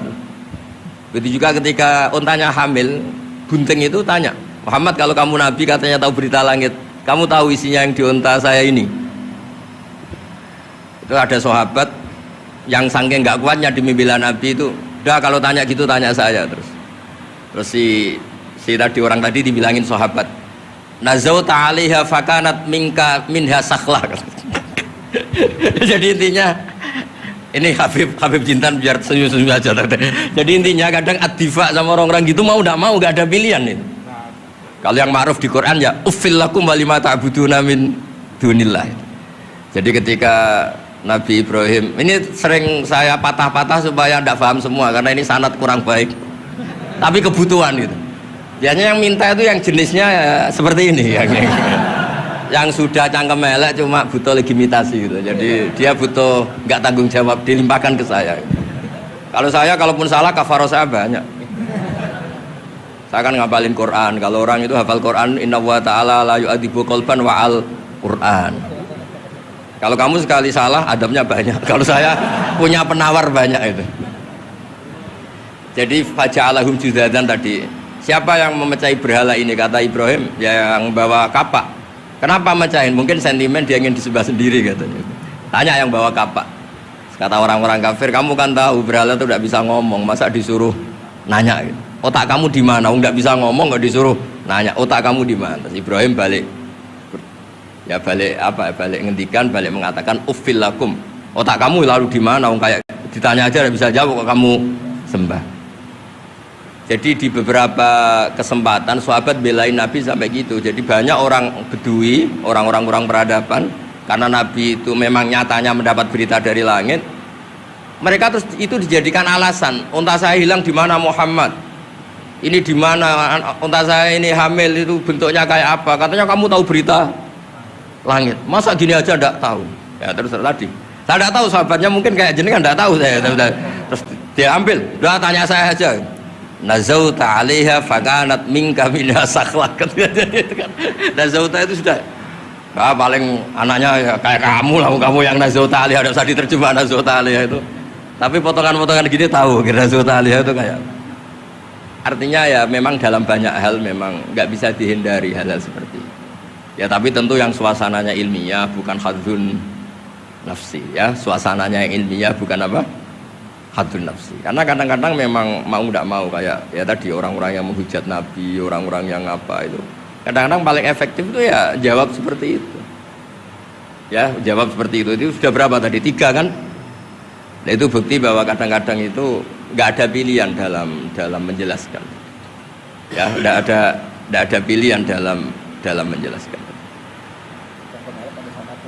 Begitu juga ketika untanya hamil, bunting itu tanya, Muhammad, kalau kamu nabi katanya tahu berita langit, kamu tahu isinya yang di unta saya ini? Itu ada sahabat yang saking nggak kuatnya demi bela nabi itu, udah kalau tanya gitu tanya saya terus. Terus si tadi orang tadi dibilangin sahabat, nazauta 'alaiha fakanat minha sakhlah. Jadi intinya ini Habib Jindan biar senyum-senyum aja. Jadi intinya kadang ad-difa sama orang-orang gitu mau tidak mau nggak ada pilihan itu. Kalau yang ma'ruf di Quran ya uffil lakum wa lima ta'buduna min dunillah. Jadi ketika Nabi Ibrahim, ini sering saya patah-patah supaya tidak paham semua karena ini sanad kurang baik. Tapi kebutuhan itu. Biasanya yang minta itu yang jenisnya ya, seperti ini yang sudah cangkem elek cuma butuh legitimasi gitu. Jadi dia butuh nggak tanggung jawab, dilimpahkan ke saya. Kalau saya kalaupun salah kafaro saya banyak. Saya kan ngapalin Quran. Kalau orang itu hafal Quran, inna wa ta'ala la yu'adibu qalban wa al Quran. Kalau kamu sekali salah, adabnya banyak. Kalau saya punya penawar banyak itu. Jadi faja'alahum judadan tadi. Siapa yang memecahi berhala ini? Kata Ibrahim, yang bawa kapak. Kenapa mecahin? Mungkin sentimen dia ingin disembah sendiri katanya. Tanya yang bawa kapak. Kata orang-orang kafir, kamu kan tahu berhala itu tidak bisa ngomong, masa disuruh nanya? Otak kamu di mana? Nggak bisa ngomong, nggak disuruh nanya. Otak kamu di mana? Ibrahim balik, ya balik apa? Balik ngendikan, balik mengatakan uffil lakum. Otak kamu lalu di mana? Kayak ditanya aja nggak bisa jawab kok kamu sembah. Jadi di beberapa kesempatan sahabat belain Nabi sampai gitu. Jadi banyak orang Bedui, orang-orang peradaban. Karena Nabi itu memang nyatanya mendapat berita dari langit, mereka terus itu dijadikan alasan. Unta saya hilang di mana Muhammad? Ini di mana? Unta saya ini hamil, itu bentuknya kayak apa? Katanya kamu tahu berita langit. Masa gini aja enggak tahu? Ya terus tadi. Saya enggak tahu, sahabatnya mungkin kayak jenengan enggak tahu saya. Terus dia ambil, udah tanya saya aja. Nazauta 'alaiha fakanat minka minha sakhlak. Nazauta itu sudah paling anaknya ya kayak kamu lah, kamu yang nazauta 'alaiha, enggak usah diterjemah nazauta 'alaiha itu. Tapi potongan-potongan gini tahu kira nazauta 'alaiha itu kayak. Artinya ya memang dalam banyak hal memang nggak bisa dihindari hal-hal seperti itu. Ya tapi tentu yang suasananya ilmiah, bukan hadzun nafsi ya. Suasananya yang ilmiah bukan apa? Hadzun nafsi. Karena kadang-kadang memang mau nggak mau kayak ya tadi orang-orang yang menghujat Nabi, orang-orang yang apa itu. Kadang-kadang paling efektif itu ya jawab seperti itu. Ya, jawab seperti itu. Itu sudah berapa tadi? 3 kan? Nah, itu bukti bahwa kadang-kadang itu nggak ada pilihan dalam menjelaskan. Ya, nggak ada pilihan dalam menjelaskan.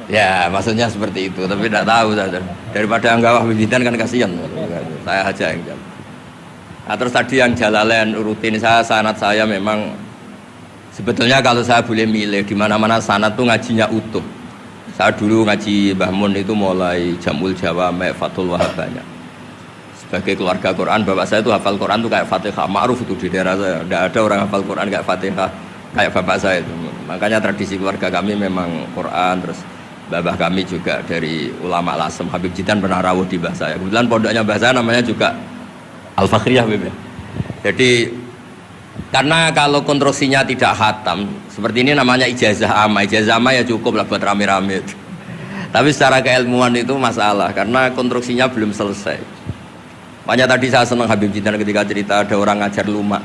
Ya, maksudnya seperti itu. Tapi tidak tahu saja. Daripada anggawah bibitan kan kasihan. Saya aja yang jawab. Nah, terus tadi yang Jalalain rutin sanad saya memang. Sebetulnya kalau saya boleh milih di mana-mana sanad tuh ngajinya utuh. Saya dulu ngaji Mbah Mun itu mulai Jamul Jawami, Fathul Wahab banyak. Sebagai keluarga Quran, bapak saya itu hafal Quran tuh kayak Fatihah, ma'ruf itu di daerah saya. Tidak ada orang hafal Quran kayak Fatihah kayak bapak saya itu. Makanya tradisi keluarga kami memang Quran. Terus babah kami juga dari ulama Lasem, Habib Jidan pernah rawuh di mbah saya. Kebetulan pondoknya mbah saya namanya juga Al-Fakhriyah Habib. Jadi karena kalau konstruksinya tidak khatam seperti ini namanya ijazah amma. Ijazah amma ya cukup lah buat rame-rame. Tapi secara keilmuan itu masalah karena konstruksinya belum selesai. Makanya tadi saya senang Habib Jidan ketika cerita ada orang ngajar lumak.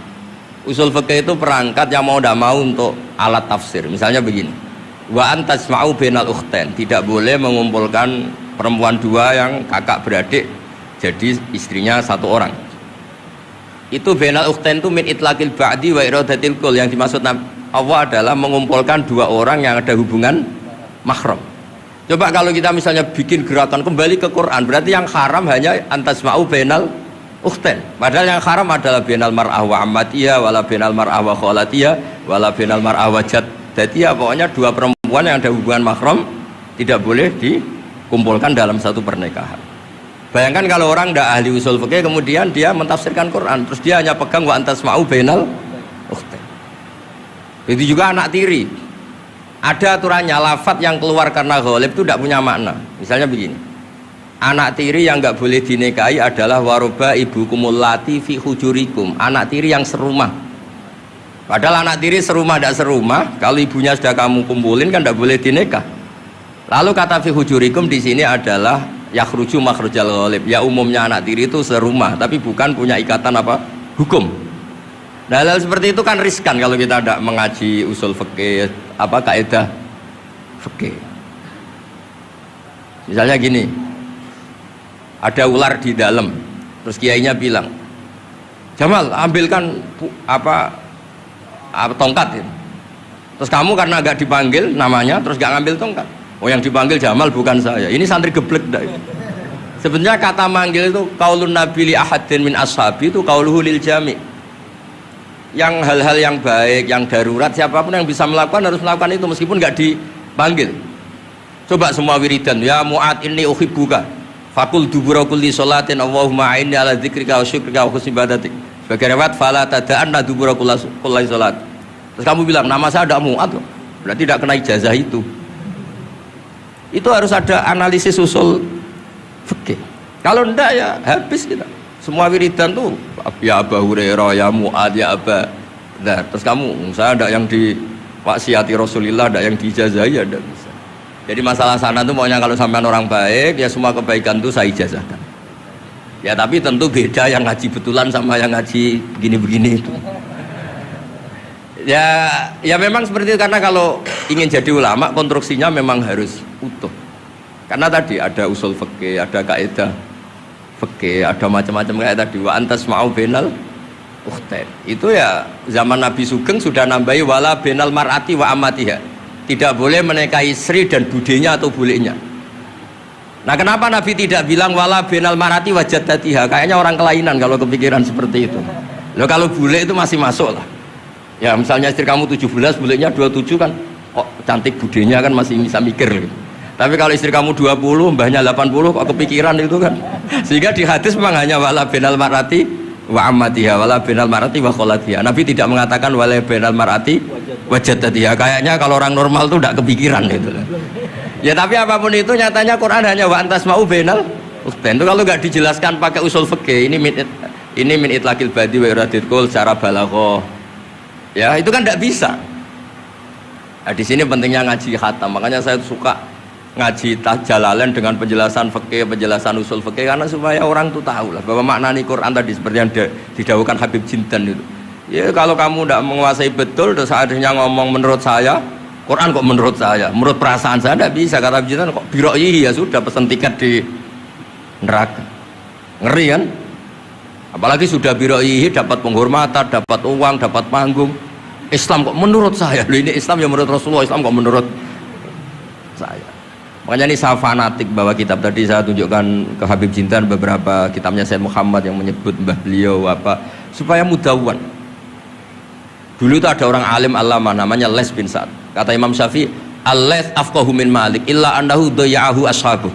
Usul fikih itu perangkat yang mau tidak mau untuk alat tafsir. Misalnya begini, wa antasma'u bainal ukhtain, tidak boleh mengumpulkan perempuan 2 yang kakak beradik jadi istrinya 1 orang. Itu bainal ukhtain itu min itlaqil ba'di wa iradatil kul. Yang dimaksud Allah adalah mengumpulkan 2 orang yang ada hubungan mahram. Coba kalau kita misalnya bikin gerakan kembali ke Quran, berarti yang haram hanya antasma'u bainal ukhtain. Padahal yang haram adalah bainal mar'ah wa ammatiyah, wala bainal mar'ah wa khalatiyah, wala bainal mar'ah wa jaddiyah. Pokoknya 2 perempuan yang ada hubungan mahram tidak boleh dikumpulkan dalam satu pernikahan. Bayangkan kalau orang tidak ahli usul fikih kemudian dia mentafsirkan Quran terus dia hanya pegang wa antasma'u bainal ukhtain. Itu juga anak tiri. Ada aturannya, lafadz yang keluar karena ghalib itu tidak punya makna. Misalnya begini, anak tiri yang nggak boleh dinikahi adalah waroba ibukumul lati fi hujurikum, anak tiri yang serumah. Padahal anak tiri serumah tidak serumah, kalau ibunya sudah kamu kumpulin kan tidak boleh dinikah. Lalu kata fi hujurikum di sini adalah yakhruju makhrujal ghalib. Ya umumnya anak tiri itu serumah tapi bukan punya ikatan apa? Hukum. Nah, hal seperti itu kan riskan kalau kita tidak mengaji usul fikih apa kaidah fikih. Misalnya gini, ada ular di dalam, terus kiainya bilang, Jamal ambilkan tongkat. Terus kamu karena agak dipanggil namanya, terus gak ngambil tongkat. Oh yang dipanggil Jamal bukan saya. Ini santri geblek dah. Sebenarnya kata manggil itu qaulun nabi li ahadin min ashabi itu qauluhu lil jami'. Yang hal-hal yang baik, yang darurat siapapun yang bisa melakukan harus melakukan itu meskipun nggak Panggil. Coba semua wiridan, ya Mu'ad inni uhibbuka. Fakul dubura kulli sholatin Allahumma a'inni ala dzikrika wa syukrika wa husni ibadatik. Sebagai riwayat fala tada'anna dubura kulli sholat. Terus kamu bilang nama saya ada Mu'ad loh. Berarti tidak kena ijazah itu. Itu harus ada analisis usul fikih. Kalau enggak ya habis kita. Semua wiridan tuh ya Abu Hurairah, ya Mu'ad, ya Aba. Nah, terus kamu saya ada yang di maksiati Rasulullah, ada yang diijazahi, ya enggak bisa. Jadi masalah sana tuh maunya kalau sampean orang baik ya semua kebaikan tuh saya ijazahkan. Ya tapi tentu beda yang ngaji betulan sama yang ngaji begini-begini itu. Ya memang seperti itu, karena kalau ingin jadi ulama konstruksinya memang harus utuh. Karena tadi ada usul fikih, ada kaidah fikih, ada macam-macam kayak tadi wa antas ma'u bainal ukhtain. Itu ya zaman Nabi Sugeng sudah nambahi wala bainal mar'ati wa amatiha. Tidak boleh menikahi istri dan budenya atau bulenya. Nah, kenapa Nabi tidak bilang wala bainal mar'ati wa jaddatiha? Kayaknya orang kelainan kalau kepikiran seperti itu. Loh, kalau bule itu masih masuk lah. Ya misalnya istri kamu 17, bulenya 27 kan kok cantik budenya kan masih bisa mikir gitu. Tapi kalau istri kamu 20, mbahnya 80 kok kepikiran itu kan. Sehingga di hadis memang hanya wala bainal mar'ati wa ammatiha wala bainal mar'ati wa kholatiha. Nabi tidak mengatakan wala bainal mar'ati wa jaddatiha. Kayaknya kalau orang normal tuh tidak kepikiran gitu. Ya tapi apapun itu nyatanya Quran hanya wa antas ma'u bainal ukhtain. Itu kalau nggak dijelaskan pakai usul fikih, ini min itlaqil badi wa iradil qul secara balaghah. Ya itu kan tidak bisa. Nah, di sini pentingnya ngaji khatam. Makanya saya suka ngaji Jalalain dengan penjelasan fikih, penjelasan usul fikih, karena supaya orang tuh tahu lah bahwa maknani Quran tadi seperti yang didawuhkan Habib Jintan itu. Ya kalau kamu tidak menguasai betul, terus akhirnya ngomong menurut saya, Quran kok menurut saya, menurut perasaan saya tidak bisa. Kata Habib Jintan kok biro'ihi, ya sudah pesan tiket di neraka. Ngeri kan? Apalagi sudah biro'ihi dapat penghormatan, dapat uang, dapat panggung. Islam kok menurut saya, loh ini Islam ya menurut Rasulullah, Islam kok menurut saya. Makanya ini saya fanatik bahwa kitab tadi saya tunjukkan ke Habib Jintan beberapa kitabnya Sayyid Muhammad yang menyebut mbah beliau apa supaya mudawwan. Dulu itu ada orang alim alama namanya Les bin Sa'ad. Kata Imam Syafi'i, al-Les afqahu min Malik illa annahu daya'ahu ashabuh.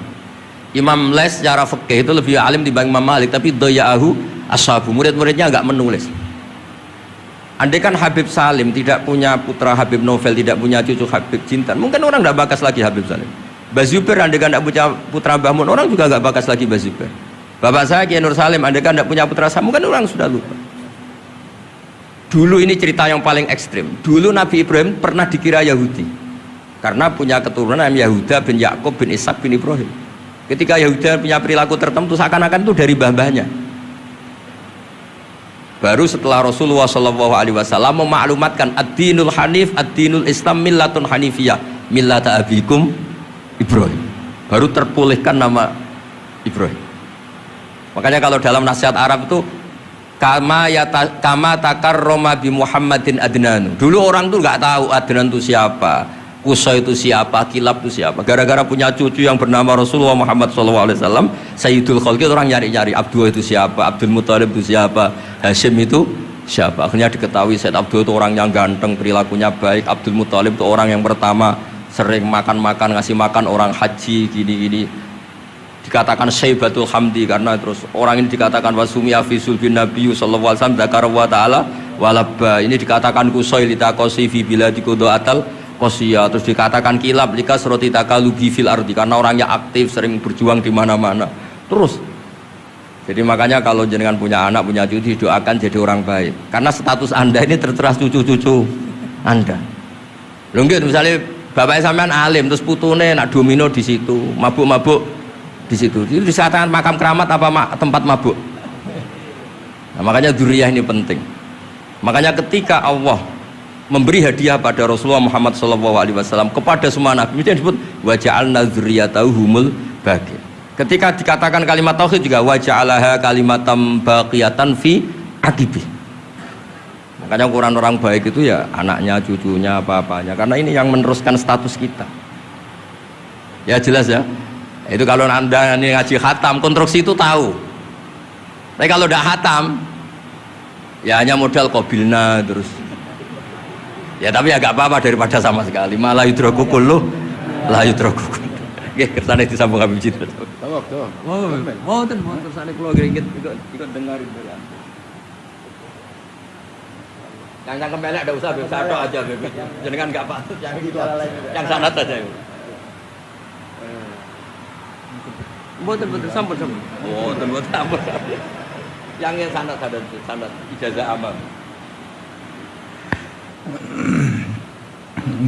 Imam Les secara fikih itu lebih alim dibanding Imam Malik, tapi daya'ahu ashabu, murid-muridnya enggak menulis. Andai kan Habib Salim tidak punya putra Habib Novel, tidak punya cucu Habib Jintan, mungkin orang enggak bakas lagi Habib Salim. Bazuber andai kan enggak punya putra Mbah Mun, orang juga enggak bakas lagi Bazuber. Bapak saya Kiai Nur Salim andai kan enggak punya putra saya, mungkin orang sudah lupa. Dulu ini cerita yang paling ekstrim. Dulu Nabi Ibrahim pernah dikira Yahudi karena punya keturunan Yahuda bin Yakub bin Ishak bin Ibrahim. Ketika Yahuda punya perilaku tertentu seakan-akan itu dari mbah-mbahnya. Baru setelah Rasulullah SAW memaklumatkan ad-dinul hanif, ad-dinul Islam millatun hanifiyah, millata abikum Ibrahim. Baru terpulihkan nama Ibrahim. Makanya kalau dalam nasihat Arab itu kama takarrama bi Muhammadin Adnan. Dulu orang tuh nggak tahu Adnan itu siapa, Qusay itu siapa, Kilab itu siapa. Gara-gara punya cucu yang bernama Rasulullah Muhammad SAW, Sayyidul Khalqi, orang nyari-nyari Abdullah itu siapa, Abdul Muthalib itu siapa, Hashim itu siapa. Akhirnya diketahui Sayyid Abdullah itu orang yang ganteng, perilakunya baik. Abdul Muthalib itu orang yang pertama sering makan-makan, ngasih makan orang haji gini-gini. Dikatakan Syaibatul Hamdi karena terus orang ini dikatakan wasumia fi sulbin Nabi sallallahu alaihi wasallam dzakara wa ta'ala walabba. Ini dikatakan Qusay litaqasi fi biladi qudaatal qasiyah. Terus dikatakan Kilab likasrati takalubi fil ardi karena orangnya aktif, sering berjuang di mana-mana. Terus jadi makanya kalau jenengan punya anak, punya cucu, doakan jadi orang baik. Karena status Anda ini tertera cucu-cucu Anda. Lho nggih misalnya bapaknya sampean alim terus putune nak domino di situ, mabuk-mabuk di situ. Itu disatakan makam keramat apa tempat mabuk. Nah, makanya dzurriyyah ini penting. Makanya ketika Allah memberi hadiah pada Rasulullah Muhammad SAW kepada semua nabi, itu disebut wa ja'alna dzurriyyatahu humul baqin. Ketika dikatakan kalimat tauhid juga wa ja'alaha kalimatam baqiyatan fi aqibi. Makanya ukuran orang baik itu ya anaknya, cucunya, apa-apanya, karena ini yang meneruskan status kita. Ya jelas ya. Itu kalau Anda ini ngaji khatam, konstruksi itu tahu. Tapi kalau tidak khatam, ya hanya modal qabilna terus. Ya tapi agak apa-apa daripada sama sekali. Malah yudroku kulluh La yutraku. Nggih, kersane disambung Habib Jindan. Tawak. Mboten kersane kula gringgit ikut dengarin ya. Yang cangkem elek enggak usah Habib Satok aja Habib. Jenengan enggak patut yang itu. Yang sanad aja. Mboten sampun. Mboten sampun. Yang sanad ijazah amal.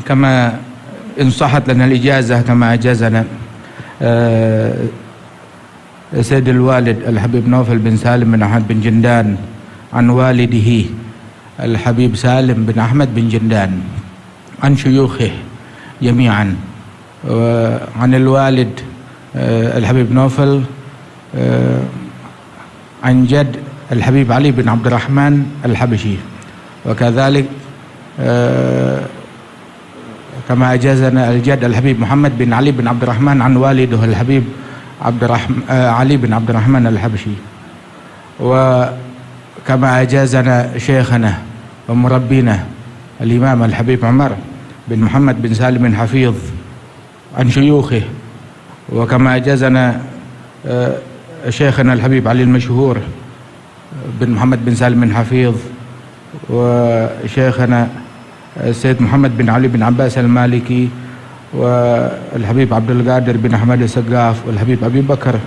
كما إن صحت لنا الإجازة كما أجازنا سيد الوالد الحبيب نوفل بن سالم بن أحمد بن جندان عن والده الحبيب سالم بن أحمد بن جندان عن شيوخه جميعا عن الوالد الحبيب نوفل عن جد الحبيب علي بن عبد الرحمن الحبشي وكذلك كما أجازنا الجد الحبيب محمد بن علي بن عبد الرحمن عن والده الحبيب علي بن عبد الرحمن الحبشي وكما أجازنا شيخنا ومربينا الإمام الحبيب عمر بن محمد بن سالم بن حفيظ عن شيوخه وكما أجازنا شيخنا الحبيب علي المشهور بن محمد بن سالم بن حفيظ وشيخنا السيد محمد بن علي بن عباس المالكي والحبيب عبد القادر بن أحمد السقاف والحبيب أبي بكر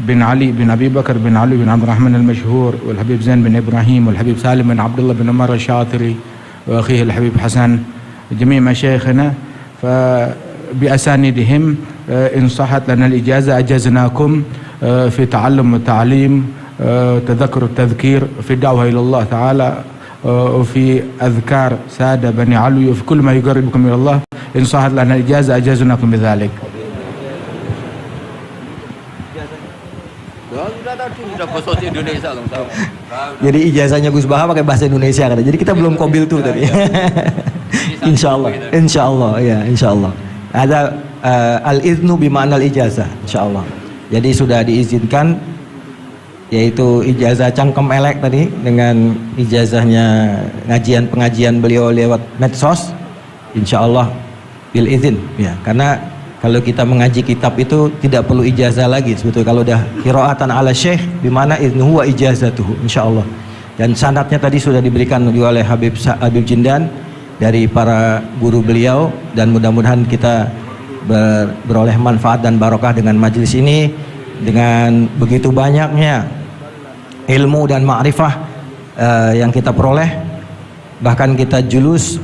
بن علي بن أبي بكر بن علي بن عبد الرحمن المشهور والحبيب زين بن إبراهيم والحبيب سالم بن عبد الله بن عمر الشاطري وأخيه الحبيب حسن جميع مشايخنا فبأسانيدهم إن صحت لنا الإجازة أجزناكم في تعلم والتعليم تذكر التذكير في الدعوة إلى الله تعالى وفي أذكار سادة بني علوي وفي كل ما يقربكم إلى الله إن صحت لنا الإجازة أجازناكم بذلك. Jadi ijazahnya Gus Baha pakai bahasa Indonesia kata. Jadi kita belum kobil tuh tadi. Insyaallah ya, insyaallah. Ada al-iznu bima'nal ijazah, insyaallah. Jadi sudah diizinkan, yaitu ijazah cangkem elek tadi dengan ijazahnya pengajian beliau lewat medsos, insyaallah bil izin ya, karena kalau kita mengaji kitab itu tidak perlu ijazah lagi sebetulnya kalau udah qiraatan ala syekh bimana iznuhu wa ijazatuhu insyaallah. Dan sanadnya tadi sudah diberikan juga oleh Habib Jindan dari para guru beliau, dan mudah-mudahan kita beroleh manfaat dan barokah dengan majelis ini, dengan begitu banyaknya ilmu dan ma'rifah yang kita peroleh. Bahkan kita julus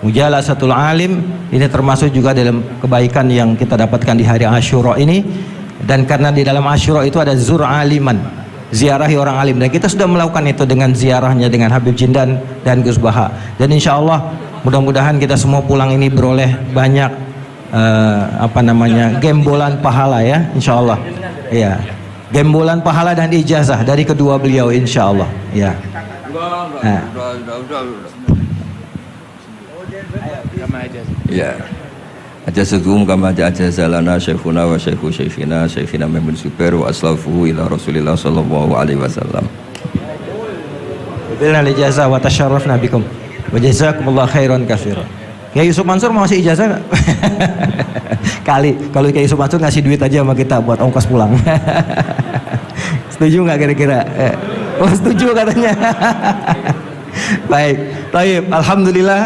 mujalasatul alim, ini termasuk juga dalam kebaikan yang kita dapatkan di hari Asyura ini. Dan karena di dalam Asyura itu ada zur aliman, ziarahi orang alim, dan kita sudah melakukan itu dengan ziarahnya dengan Habib Jindan dan Gus Baha. Dan insya Allah mudah-mudahan kita semua pulang ini beroleh banyak gembolan pahala ya, insya Allah ya, gembolan pahala dan ijazah dari kedua beliau insya Allah ya. Ya, ajazakum kama ajazalana syekhuna wa syekhu syekhina Maimun Zubair wa aslafuhu ila Rasulillah sallallahu alaihi wasallam. Bilal ijazah wa tasyarrafna bikum wa jazakumullah khairan katsiran. Kiai Yusuf Mansur mau ngasih ijazah enggak? Kali kalau Kiai Yusuf Mansur ngasih duit aja sama kita buat ongkos pulang. Setuju nggak kira-kira? Oh setuju katanya. Baik, alhamdulillah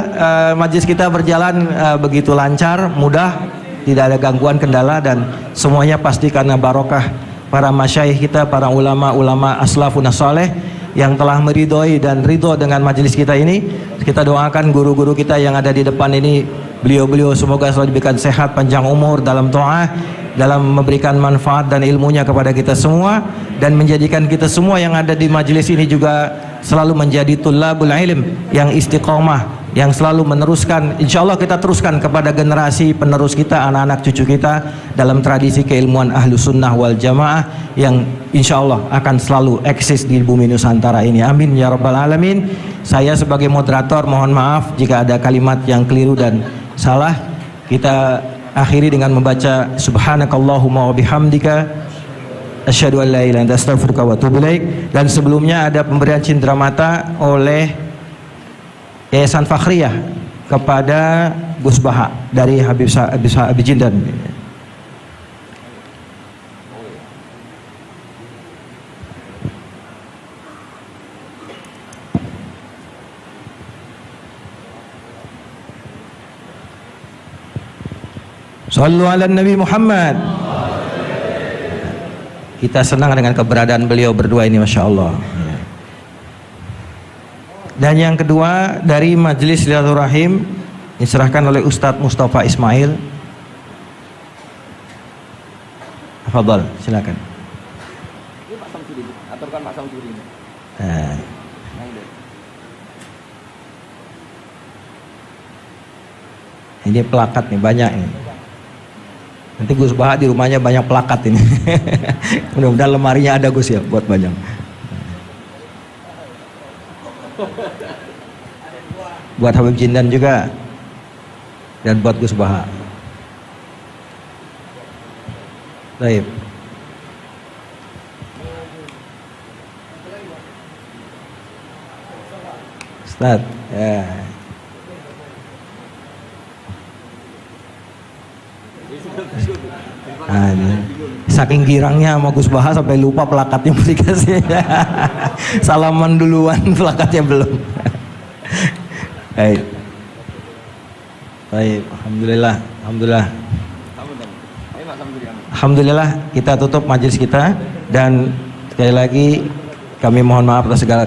majelis kita berjalan begitu lancar, mudah, tidak ada gangguan kendala, dan semuanya pasti karena barokah para masyayikh kita, para ulama-ulama aslafun saleh yang telah meridhoi dan ridho dengan majelis kita ini. Kita doakan guru-guru kita yang ada di depan ini, beliau-beliau semoga selalu diberikan sehat, panjang umur dalam ta'ah, dalam memberikan manfaat dan ilmunya kepada kita semua, dan menjadikan kita semua yang ada di majelis ini juga selalu menjadi tullabul ilm yang istiqomah, yang selalu meneruskan, insya Allah kita teruskan kepada generasi penerus kita, anak-anak cucu kita, dalam tradisi keilmuan ahlu sunnah wal jamaah yang insya Allah akan selalu eksis di bumi Nusantara ini. Amin ya rabbal alamin. Saya sebagai moderator mohon maaf jika ada kalimat yang keliru dan salah. Kita akhiri dengan membaca subhanakallahumma wa bihamdika asyhadu an la ilaha illa anta astaghfiruka wa atubu ilaik. Dan sebelumnya ada pemberian cindera mata oleh Yayasan Fakhriyah kepada Gus Baha dari Habib Jindan. Sallu ala Nabi Muhammad. Kita senang dengan keberadaan beliau berdua ini, Masya Allah. Dan yang kedua dari Majelis Silaturahim diserahkan oleh Ustadz Mustafa Ismail. Fadhal, silakan. Ini pelakat nih, banyak ini. Nanti Gus Baha di rumahnya banyak pelakat ini. Mudah-mudahan lemarinya ada Gus ya, buat banyak. Buat Habib Jindan juga. Dan buat Gus Baha. Baik. Ustaz, ya. Nah, ini. Saking girangnya sama Gus Baha sampai lupa plakatnya mau dikasih. Salaman duluan, plakatnya belum. Baik. Baik, alhamdulillah, alhamdulillah. Alhamdulillah kita tutup majelis kita dan sekali lagi kami mohon maaf atas segala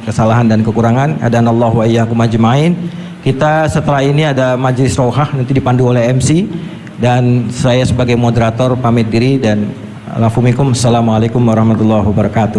kesalahan dan kekurangan. Adanallahu wa iyyakum ajmain. Kita setelah ini ada majelis rohah nanti dipandu oleh MC. Dan saya sebagai moderator pamit diri dan assalamualaikum warahmatullahi wabarakatuh.